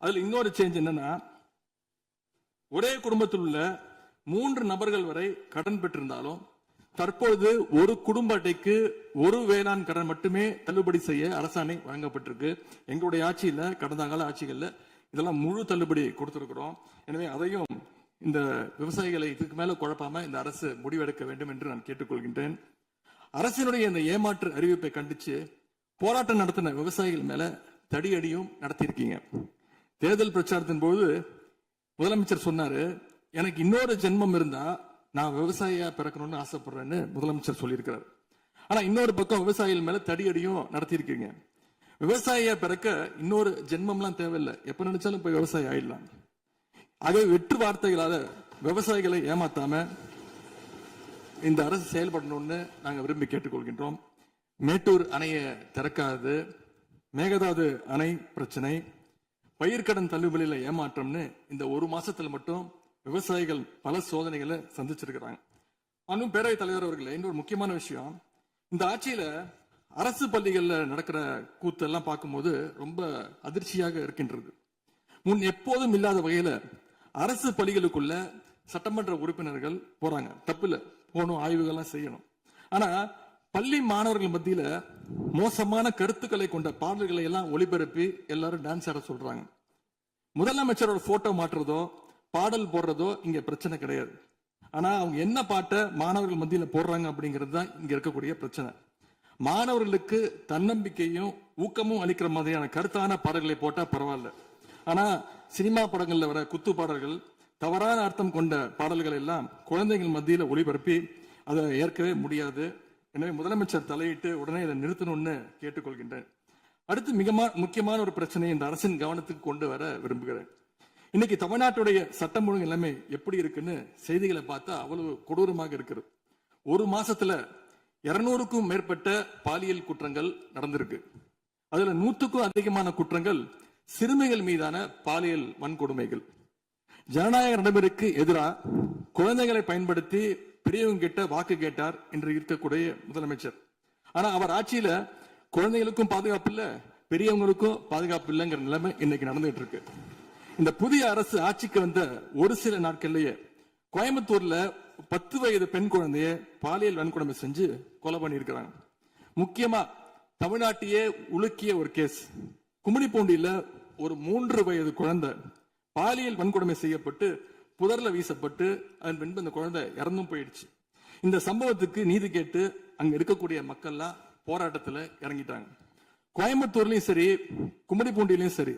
அதுல இன்னொரு சேஞ்ச் என்னன்னா, ஒரே குடும்பத்தில் உள்ள 3 நபர்கள் வரை கடன் பெற்றிருந்தாலும் தற்பொழுது ஒரு குடும்ப அட்டைக்கு ஒரு வேளாண் கடன் மட்டுமே தள்ளுபடி செய்ய அரசாணை வழங்கப்பட்டிருக்கு. எங்களுடைய ஆட்சியில, கடந்த கால ஆட்சிகள்ல இதெல்லாம் முழு தள்ளுபடி கொடுத்திருக்கிறோம். எனவே அதையும் இந்த விவசாயிகளை இதுக்கு மேல குழப்பாம இந்த அரசு முடிவெடுக்க வேண்டும் என்று நான் கேட்டுக்கொள்கின்றேன். அரசினுடைய இந்த ஏமாற்று அறிவிப்பை கண்டிச்சு போராட்டம் நடத்தின விவசாயிகள் மேல தடியடியும் நடத்தியிருக்கீங்க. தேர்தல் பிரச்சாரத்தின் போது முதலமைச்சர் சொன்னாரு, எனக்கு இன்னொரு ஜென்மம் இருந்தா நான் விவசாயியா பிறக்கணும்னு ஆசைப்படுறேன்னு முதலமைச்சர் சொல்லியிருக்கிறார். ஆனா இன்னொரு பக்கம் விவசாயிகள் மேல தடியடியும் நடத்தியிருக்கீங்க. விவசாயியா பிறக்க இன்னொரு ஜென்மம்லாம் தேவையில்லை, எப்ப நினைச்சாலும் போய் விவசாயி ஆயிடலாம். ஆகவே வெற்று வார்த்தைகளால விவசாயிகளை ஏமாத்தாம இந்த அரசு செயல்படணும்னு நாங்க விரும்பி கேட்டுக்கொள்கின்றோம். மேட்டூர் அணையை திறக்காது, மேகதாது அணை பிரச்சனை, பயிர்க்கடன் தள்ளுபடியில ஏமாற்றம்னு இந்த 1 மாசத்துல மட்டும் விவசாயிகள் பல சோதனைகளை சந்திச்சிருக்கிறாங்க. இன்னும் பேரவைத் தலைவர் அவர்களே, இன்னொரு முக்கியமான விஷயம், இந்த ஆட்சியில அரசு பள்ளிகள்ல நடக்கிற கூத்தெல்லாம் பார்க்கும்போது ரொம்ப அதிர்ச்சியாக இருக்கின்றது. முன் எப்போதும் இல்லாத வகையில அரசு பள்ளிகளுக்குள்ள சட்டமன்ற உறுப்பினர்கள் போறாங்க. தப்புல போகணும், ஆய்வுகள்லாம் செய்யணும். ஆனா பள்ளி மாணவர்கள் மத்தியில மோசமான கருத்துக்களை கொண்ட பாடல்களை எல்லாம் ஒளிபரப்பி எல்லாரும் டான்ஸ் ஆட சொல்றாங்க. முதலமைச்சரோட போட்டோ மாற்றுறதோ பாடல் போடுறதோ இங்க பிரச்சனை கிடையாது. ஆனா அவங்க என்ன பாட்டை மாணவர்கள் மத்தியில போடுறாங்க அப்படிங்கிறது தான் இங்க இருக்கக்கூடிய பிரச்சனை. மாணவர்களுக்கு தன்னம்பிக்கையும் ஊக்கமும் அளிக்கிற மாதிரியான கருத்தான பாடல்களை போட்டா பரவாயில்ல. ஆனா சினிமா படங்கள்ல வர குத்து பாடல்கள், தவறான அர்த்தம் கொண்ட பாடல்கள் எல்லாம் குழந்தைகள் மத்தியில் ஒளிபரப்பி அதை ஏற்கவே முடியாது. எனவே முதலமைச்சர் தலையிட்டு உடனே இதை நிறுத்தணும்னு கேட்டுக்கொள்கின்றேன். அடுத்து மிக முக்கியமான ஒரு பிரச்சனையை இந்த அரசின் கவனத்துக்கு கொண்டு வர விரும்புகிறேன். இன்னைக்கு தமிழ்நாட்டுடைய சட்டம் ஒழுங்கு நிலைமை எப்படி இருக்குன்னு செய்திகளை பார்த்தா அவ்வளவு கொடூரமாக இருக்கிறது. ஒரு மாசத்துல 200க்கும் மேற்பட்ட பாலியல் குற்றங்கள் நடந்திருக்கு. அதுல 100க்கும் அதிகமான குற்றங்கள் சிறுமிகள் மீதான பாலியல் வன்கொடுமைகள். ஜனநாயக நடைமுறைக்கு எதிராக குழந்தைகளை பயன்படுத்தி பெரியவங்க கிட்ட வாக்கு கேட்டார் என்று இருக்கக்கூடிய முதலமைச்சர். ஆனா அவர் ஆட்சியில குழந்தைகளுக்கும் பாதுகாப்பு இல்ல, பெரியவங்களுக்கும் பாதுகாப்பு இல்லைங்கிற நிலைமை இன்னைக்கு நடந்துட்டு இருக்கு. இந்த புதிய அரசு ஆட்சிக்கு வந்த ஒரு சில நாட்கள்லயே கோயம்புத்தூர்ல 10 வயது பெண் குழந்தைய பாலியல் வன்கொடுமை செஞ்சு கொலை பண்ணியிருக்கிறாங்க. முக்கியமா தமிழ்நாட்டையே உலுக்கிய ஒரு கேஸ், கும்மிடிப்பூண்டியில ஒரு 3 வயது குழந்தை பாலியல் வன்கொடுமை செய்யப்பட்டு புதர்ல வீசப்பட்டு அதன் பின்பு அந்த குழந்தை இறந்தும் போயிடுச்சு. இந்த சம்பவத்துக்கு நீதி கேட்டு அங்க இருக்கக்கூடிய மக்கள்லாம் போராட்டத்துல இறங்கிட்டாங்க. கோயம்புத்தூர்லயும் சரி, கும்மிடிப்பூண்டியிலயும் சரி,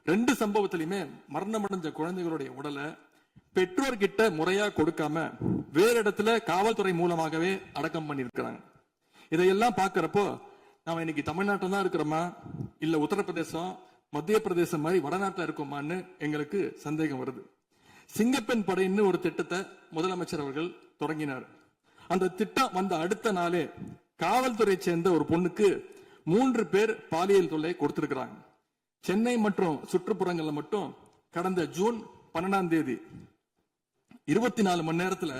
2 சம்பவத்திலுமே மரணமடைஞ்ச குழந்தைகளுடைய உடலை பெற்றோர்கிட்ட முறையா கொடுக்காம வேற இடத்துல காவல்துறை மூலமாகவே அடக்கம் பண்ணிருக்கிறாங்க. இதையெல்லாம் பாக்குறப்போ நாம இன்னைக்கு தமிழ்நாட்டில் தான் இருக்கிறோமா, இல்ல உத்தரப்பிரதேசம், மத்திய பிரதேசம் மாதிரி வடநாட்டில் இருக்கோமான்னு எங்களுக்கு சந்தேகம் வருது. சிங்கப்பெண் படைன்னு ஒரு திட்டத்தை முதலமைச்சர் அவர்கள் தொடங்கினார். அந்த திட்டம் வந்த அடுத்த நாளே காவல்துறை சேர்ந்த ஒரு பொண்ணுக்கு 3 பேர் பாலியல் தொல்லை கொடுத்திருக்கிறாங்க. சென்னை மற்றும் சுற்றுப்புறங்கள்ல மட்டும் கடந்த ஜூன் 12ஆம் தேதி 24 மணி நேரத்துல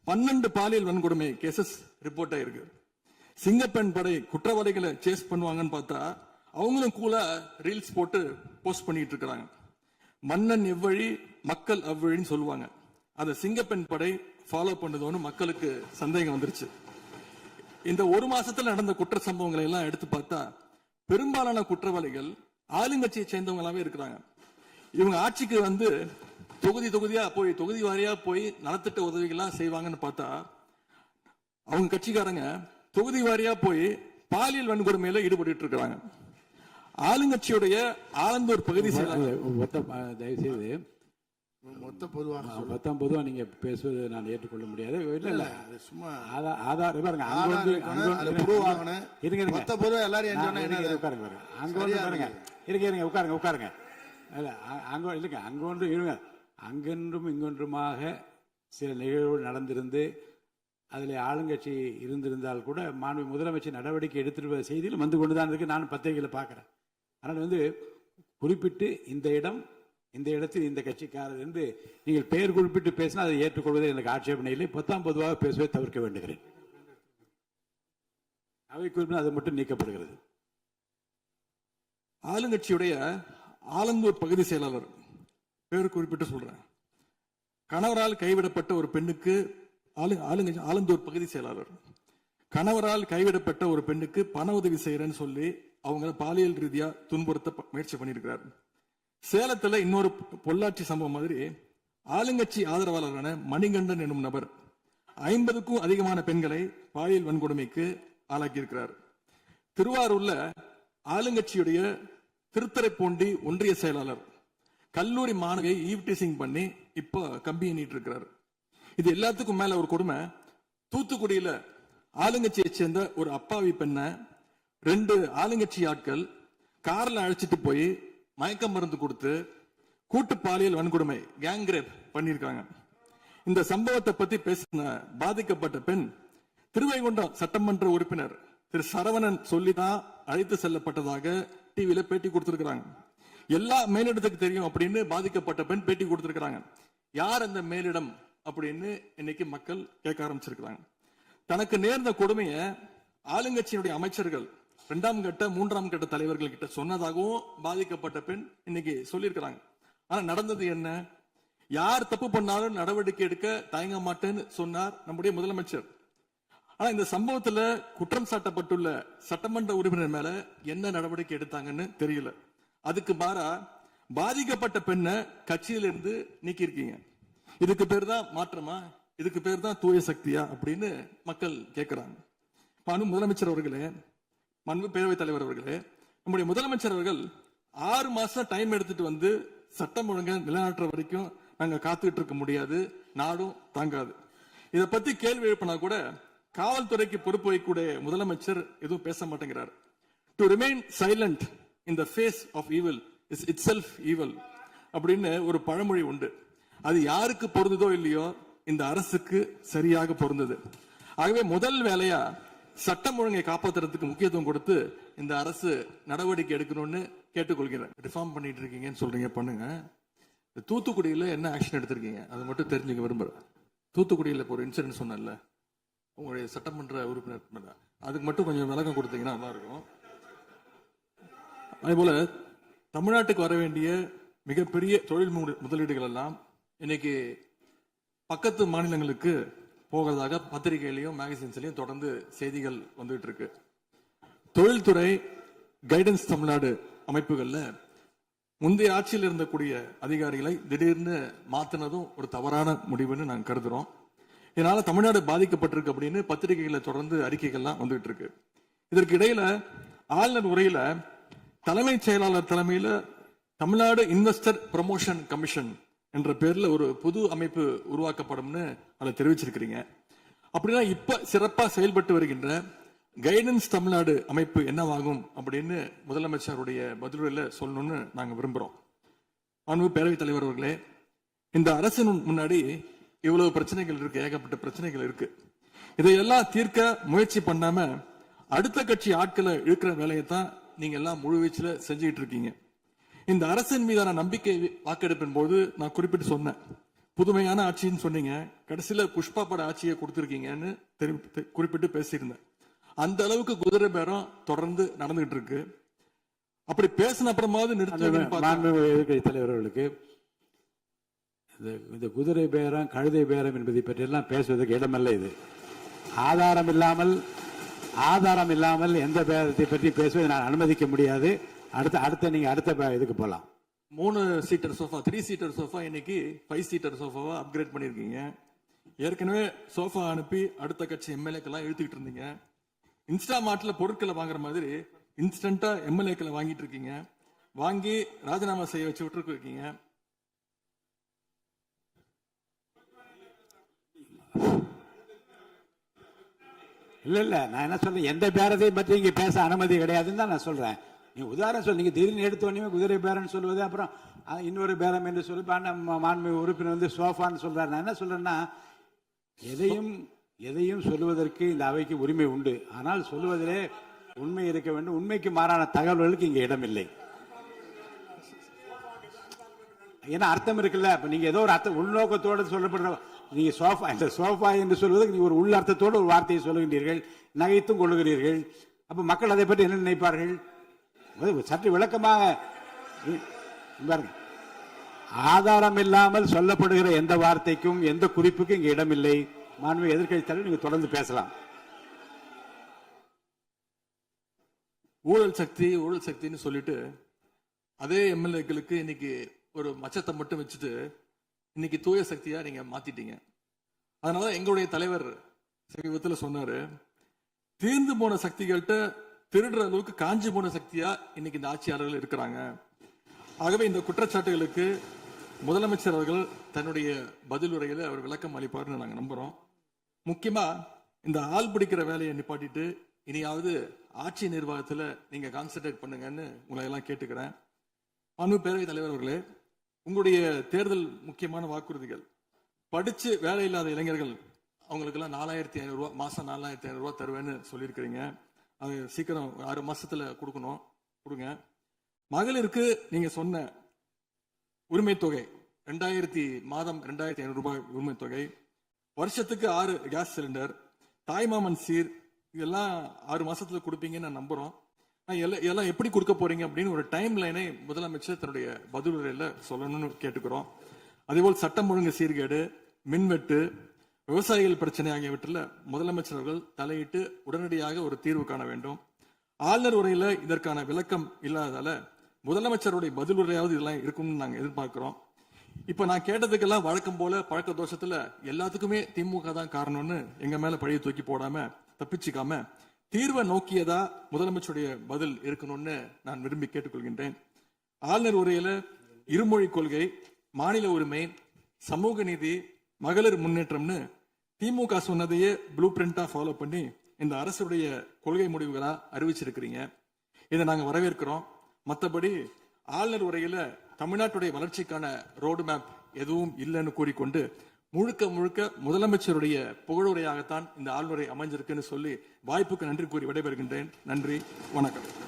12 பாலியல் வன்கொடுமை கேசஸ் ரிப்போர்ட் ஆயிருக்கு. சிங்கப்பெண் படை குற்றவாளிகளை சேஸ் பண்ணுவாங்கன்னு பார்த்தா அவங்களும் கூட ரீல்ஸ் போட்டு போஸ்ட் பண்ணிட்டு இருக்கிறாங்க. மன்னன் எவ்வழி மக்கள் அவ்வழின்னு சொல்லுவாங்க. அதை சிங்கப்பெண் படை ஃபாலோ பண்ணுதோன்னு மக்களுக்கு சந்தேகம் வந்துருச்சு. இந்த ஒரு மாசத்துல நடந்த குற்ற சம்பவங்களை எல்லாம் எடுத்து பார்த்தா பெரும்பாலான குற்றவாளிகள் ஆளுங்கட்சியை சேர்ந்தவங்களாவே இருக்கிறாங்க. இவங்க ஆட்சிக்கு வந்து தொகுதியா போய் தொகுதி வாரியா போய் நலத்திட்ட உதவிகளா செய்வாங்கன்னு பார்த்தா அவங்க கட்சிக்காரங்க தொகுதி வாரியா போய் பாலியல் வன்கொடுமையில ஈடுபட்டு இருக்கிறாங்க. ஆளுங்கட்சியுடைய ஆலந்தூர் பகுதி தயவுசெய்து மொத்தம் பொதுவா நீங்க பேசுவது நான் ஏற்றுக்கொள்ள முடியாது. இல்ல இல்ல சும்மா ஆதார் பாருங்க, உட்காருங்க. அங்கொன்றும் இங்கொன்றுமாக சில நிகழ்வுகள் நடந்திருந்து அதில் ஆளுங்கட்சி இருந்திருந்தால் கூட மாண்பு முதலமைச்சர் நடவடிக்கை எடுத்துட்டு செய்தியில் வந்து கொண்டுதான் இருக்கு. நான் பத்திரிகையில் பார்க்கிறேன். ஆனால் குறிப்பிட்டு இந்த இடத்தில் இந்த கட்சிக்காரர் என்று நீங்கள் பெயர் குறிப்பிட்டு பேசினா அதை ஏற்றுக்கொள்வதை எனக்கு ஆட்சேபனை இல்லை. பொதுவாக பேசுவதை தவிர்க்க வேண்டுகிறேன். அவை குறிப்பிட்டு அது மட்டும் நீக்கப்படுகிறது. ஆளுங்கட்சியுடைய ஆலந்தூர் பகுதி செயலாளர் பேர் குறிப்பிட்டு சொல்றேன். கணவரால் கைவிடப்பட்ட ஒரு பெண்ணுக்கு ஆலந்தூர் பகுதி செயலாளர் கணவரால் கைவிடப்பட்ட ஒரு பெண்ணுக்கு பண உதவி செய்யறேன்னு சொல்லி அவங்க பாலியல் ரீதியா துன்புறுத்த முயற்சி பண்ணியிருக்கிறார். சேலத்துல இன்னொரு பொள்ளாச்சி சம்பவம் மாதிரி ஆளுங்கட்சி ஆதரவாளரான மணிகண்டன் என்னும் நபர் 50க்கும் அதிகமான பெண்களை பாலியல் வன்கொடுமைக்கு ஆளாக்கியிருக்கிறார். திருவாரூர்ல ஆளுங்கட்சியுடைய திருத்துறைப்பூண்டி ஒன்றிய செயலாளர் கல்லூரி மாணவியை ஈவ்டீசிங் பண்ணி இப்ப கம்பி எண்ணிட்டு இருக்கிறார். இது எல்லாத்துக்கும் மேல ஒரு கொடுமை, தூத்துக்குடியில ஆளுங்கட்சியை சேர்ந்த ஒரு அப்பாவி பெண்ணை 2 ஆளுங்கட்சி ஆட்கள் கார்ல அழைச்சிட்டு போய் மயக்க மருந்து கொடுத்து கூட்டு பாலியல் வன்கொடுமை கேங் ரேப் பண்ணிருக்காங்க. இந்த சம்பவத்தை பத்தி பேசின பாதிக்கப்பட்ட பெண் திருவைகுண்டம் சட்டமன்ற உறுப்பினர் திரு சரவணன் சொல்லிதான் அழைத்து செல்லப்பட்டதாக டிவியில பேட்டி கொடுத்திருக்கிறாங்க. எல்லா மேலிடத்துக்கு தெரியும் அப்படின்னு பாதிக்கப்பட்ட பெண் பேட்டி கொடுத்திருக்கிறாங்க. யார் அந்த மேலிடம் அப்படின்னு இன்னைக்கு மக்கள் கேட்க ஆரம்பிச்சிருக்கிறாங்க. தனக்கு நேர்ந்த கொடுமையை ஆளுங்கட்சியினுடைய அமைச்சர்கள் 2ஆம் கட்ட 3ஆம் கட்ட தலைவர்கள் கிட்ட சொன்னதாகவும் பாதிக்கப்பட்ட பெண் இன்னைக்கு சொல்லியிருக்கிறாங்க. ஆனா நடந்தது என்ன? யார் தப்பு பண்ணாலும் நடவடிக்கை எடுக்க தயங்க மாட்டேன்னு சொன்னார் நம்முடைய முதலமைச்சர். ஆனா இந்த சம்பவத்துல குற்றம் சாட்டப்பட்டுள்ள சட்டமன்ற உறுப்பினர் மேல என்ன நடவடிக்கை எடுத்தாங்கன்னு தெரியல. அதுக்கு மாறா பாதிக்கப்பட்ட பெண்ணை கட்சியிலிருந்து நீக்கி இருக்கீங்க. இதுக்கு பேர் தான் மாற்றமா? இதுக்கு பேர் தான் தூய சக்தியா அப்படின்னு மக்கள் கேட்கிறாங்க. முதலமைச்சர் அவர்களே, மண்பு பேரவைத் தலைவர் அவர்களே, நம்முடைய முதலமைச்சர் அவர்கள் 6 மாசம் டைம் எடுத்துட்டு வந்து சட்டம் ஒழுங்கை நிலைநாட்டுற வரைக்கும் நாங்க காத்துக்கிட்டு இருக்க முடியாது, நாடும் தாங்காது. இத பத்தி கேள்வி எழுப்பினா கூட காவல்துறைக்கு பொறுப்பு வைக்கக்கூடிய முதலமைச்சர் எதுவும் பேச மாட்டேங்கிறார். To remain silent in the face of evil is itself evil அப்படின்னு ஒரு பழமொழி உண்டு. அது யாருக்கு பொருந்ததோ இல்லையோ இந்த அரசுக்கு சரியாக பொருந்தது. ஆகவே முதல் வேலையா சட்டம் ஒழுங்கை காப்பாற்றுறதுக்கு முக்கியத்துவம் கொடுத்து இந்த அரசு நடவடிக்கை எடுக்கணும்னு கேட்டுக்கொள்கிறேன். ரிஃபார்ம் பண்ணிட்டு இருக்கீங்கன்னு சொல்றீங்க, பண்ணுங்க. தூத்துக்குடியில என்ன ஆக்ஷன் எடுத்திருக்கீங்க அது மட்டும் தெரிஞ்சுக்க விரும்புறேன். தூத்துக்குடியில் இப்போ ஒரு இன்சிடென்ட் சொன்னல உங்களுடைய சட்டமன்ற உறுப்பினர், அதுக்கு மட்டும் கொஞ்சம் விளக்கம் கொடுத்தீங்கன்னா நல்லா இருக்கும். அதே போல தமிழ்நாட்டுக்கு வர வேண்டிய மிகப்பெரிய தொழில் முதலீடுகள் எல்லாம் இன்னைக்கு பக்கத்து மாநிலங்களுக்கு போகிறதாக பத்திரிகையிலையும் மேகசின்ஸ்லயும் தொடர்ந்து செய்திகள் வந்துட்டு இருக்கு. தொழில்துறை கைடன்ஸ் தமிழ்நாடு அமைப்புகள்ல முந்தைய ஆட்சியில் இருந்தக்கூடிய அதிகாரிகளை திடீர்னு மாத்தினதும் ஒரு தவறான முடிவுன்னு நாங்கள் கருதுறோம். இதனால தமிழ்நாடு பாதிக்கப்பட்டிருக்கு அப்படின்னு பத்திரிகைகளை தொடர்ந்து அறிக்கைகள்லாம் வந்துட்டு இருக்கு. இதற்கு இடையில ஆளுநர் உரையில தலைமைச் செயலாளர் தலைமையில தமிழ்நாடு இன்வெஸ்டர் ப்ரமோஷன் கமிஷன் என்ற பேர்ல ஒரு புது அமைப்பு உருவாக்கப்படும்னு அதை தெரிவிச்சிருக்கிறீங்க. அப்படின்னா இப்ப சிறப்பா செயல்பட்டு வருகின்ற கைடன்ஸ் தமிழ்நாடு அமைப்பு என்னவாகும் அப்படின்னு முதலமைச்சருடைய பதிலுரையில சொல்லணும்னு நாங்க விரும்புறோம். மாண்பு பேரவைத் தலைவர் அவர்களே, இந்த அரசின் முன்னாடி இவ்வளவு பிரச்சனைகள் இருக்கு, ஏகப்பட்ட பிரச்சனைகள் இருக்கு. இதையெல்லாம் தீர்க்க முயற்சி பண்ணாம அடுத்த கட்சி ஆட்களை இழுக்கிற வேலையை தான் நீங்க எல்லாம் முழுவீச்சுல செஞ்சுட்டு இருக்கீங்க. இந்த அரசின் மீதான நம்பிக்கை வாக்கெடுப்பின் போது நான் குறிப்பிட்டு சொன்னேன், புதுமையான ஆட்சின்னு சொன்னீங்க, கடைசியில புஷ்பா பட ஆட்சியை கொடுத்திருக்கீங்கன்னு குறிப்பிட்டு பேசியிருந்தேன். அந்த அளவுக்கு குதிரை பேரம் தொடர்ந்து நடந்துகிட்டு இருக்கு. அப்படி பேசின அப்புறமாவது எதிர்கட்சி தலைவர்களுக்கு இந்த குதிரை பேரம் கழுதை பேரம் என்பதை பற்றி எல்லாம் பேசுவதற்கு இடமல்ல. இது ஆதாரம் இல்லாமல் எந்த பேரத்தை பற்றி பேசுவதை நான் அனுமதிக்க முடியாது. அடுத்த இதுக்கு போலாம். 3 சீட்டர் சோஃபா 3 சீட்டர் சோஃபா இன்னைக்கு 5 சீட்டர் சோஃபாவா அப்கிரேட் பண்ணிருக்கீங்க. ஏற்கனவே சோஃபா அனுப்பி அடுத்த கட்சி எம்எல்ஏக்கெல்லாம் இழுத்துக்கிட்டு இருந்தீங்க. இன்ஸ்டா மார்ட்ல பொருட்களை வாங்குற மாதிரி இன்ஸ்டன்டா எம்எல்ஏக்களை வாங்கிட்டு இருக்கீங்க. வாங்கி ராஜினாமா செய்ய வச்சு விட்டு இருக்கீங்க. இல்ல நான் என்ன சொல்றேன், எந்த பேரத்தையும் பற்றி இங்க பேச அனுமதி கிடையாதுன்னு தான் நான் சொல்றேன். நீங்க உதாரணம் சொல்ல, நீங்க திடீர்னு எடுத்தோடனே குதிரை பேரன்னு சொல்லுவது, அப்புறம் இன்னொரு பேரம் என்று சொல்லி மாண்பு உறுப்பினர் வந்து சோஃபான்னு சொல்றாரு. நான் என்ன சொல்றேன்னா, எதையும் சொல்லுவதற்கு இந்த அவைக்கு உரிமை உண்டு. ஆனால் சொல்லுவதிலே உண்மை இருக்க வேண்டும். உண்மைக்கு மாறான தகவல்களுக்கு இங்க இடமில்லை. ஏன்னா அர்த்தம் இருக்குல்ல. இப்ப நீங்க ஏதோ ஒரு அர்த்தம் உள்நோக்கத்தோடு சொல்லப்படுற, நீங்க சோஃபா என்று சொல்வதற்கு நீங்க ஒரு உள் அர்த்தத்தோடு ஒரு வார்த்தையை சொல்லுகின்றீர்கள், நகைத்தும் கொள்ளுகிறீர்கள். அப்ப மக்கள் அதை பற்றி என்ன நினைப்பார்கள்? சற்று விளக்கமாக ஆதாரம் இல்லாமல் சொல்லப்படுகிற எந்த வார்த்தைக்கும் எந்த குறிப்புக்கும் இங்க இடமில்லை. மாண்பு எதிர்க்கட்சி தலைவர், நீங்க தொடர்ந்து பேசலாம். ஊழல் சக்தின்னு சொல்லிட்டு அதே எம்எல்ஏக்களுக்கு இன்னைக்கு ஒரு மச்சத்தை மட்டும் வச்சுட்டு இன்னைக்கு தூய சக்தியா நீங்க மாத்திட்டீங்க. அதனால எங்களுடைய தலைவர் சமீபத்தில் சொன்னாரு, தீர்ந்து போன சக்திகள்கிட்ட திருடுற அளவுக்கு காஞ்சி போன சக்தியா இன்னைக்கு இந்த ஆட்சியாளர்கள் இருக்கிறாங்க. ஆகவே இந்த குற்றச்சாட்டுகளுக்கு முதலமைச்சர் அவர்கள் தன்னுடைய பதிலுரையில அவர் விளக்கம் அளிப்பார்னு நாங்க நம்புறோம். முக்கியமா இந்த ஆள் பிடிக்கிற வேலையை நிப்பாட்டிட்டு இனியாவது ஆட்சி நிர்வாகத்துல நீங்க கான்சென்ட்ரேட் பண்ணுங்கன்னு உங்களை எல்லாம் கேட்டுக்கிறேன். அனு பேரவைத் தலைவர் அவர்களே, உங்களுடைய தேர்தல் முக்கியமான வாக்குறுதிகள், படிச்சு வேலை இல்லாத இளைஞர்கள் அவங்களுக்கு எல்லாம் 4500 ரூபாய் மாசம் 4500 ரூபாய் தருவேன்னு சொல்லியிருக்கிறீங்க. அது சீக்கிரம் 6 மாசத்துல கொடுங்க. மகளிருக்கு நீங்க சொன்ன உரிமை தொகை 2500 ரூபாய் உரிமை தொகை, வருஷத்துக்கு 6 கேஸ் சிலிண்டர், தாய்மாமன் சீர், இதெல்லாம் 6 மாசத்துல கொடுப்பீங்கன்னு நான் நம்புறோம். இதெல்லாம் எப்படி கொடுக்க போறீங்க அப்படின்னு ஒரு டைம் லைனை முதலமைச்சர் தன்னுடைய பதிலுரையில சொல்லணும்னு கேட்டுக்கிறோம். அதேபோல் சட்டம் ஒழுங்கு சீர்கேடு, மின்வெட்டு, விவசாயிகள் பிரச்சனை ஆகியவற்றில் முதலமைச்சர் அவர்கள் தலையிட்டு உடனடியாக ஒரு தீர்வு காண வேண்டும். ஆளுநர் உரையில இதற்கான விளக்கம் இல்லாததால முதலமைச்சருடைய பதிலுரையாவது இதெல்லாம் இருக்கும்னு நாங்க எதிர்பார்க்கிறோம். இப்ப நான் கேட்டதுக்கெல்லாம் வழக்கம் போல பழக்க தோஷத்துல எல்லாத்துக்குமே திமுக தான் காரணம்னு எங்க மேல பழிய தூக்கி போடாம தப்பிச்சுக்காம தீர்வை நோக்கியதா முதலமைச்சருடைய பதில் இருக்கணும்னு நான் விரும்பி கேட்டுக்கொள்கின்றேன். ஆளுநர் உரையில இருமொழி கொள்கை, மாநில உரிமை, சமூக நீதி, மகளிர் முன்னேற்றம்னு திமுக சொன்னதையே ப்ளூ பிரிண்டா ஃபாலோ பண்ணி இந்த அரசுடைய கொள்கை முடிவுகளா அறிவிச்சிருக்கிறீங்க. இதை நாங்க வரவேற்கிறோம். மற்றபடி ஆளுநர் உரையில தமிழ்நாட்டுடைய வளர்ச்சிக்கான ரோடு மேப் எதுவும் இல்லைன்னு கூறிக்கொண்டு முழுக்க முழுக்க முதலமைச்சருடைய புகழுரையாகத்தான் இந்த ஆளுநரை அமைஞ்சிருக்குன்னு சொல்லி வாய்ப்புக்கு நன்றி கூறி விடைபெறுகின்றேன். நன்றி, வணக்கம்.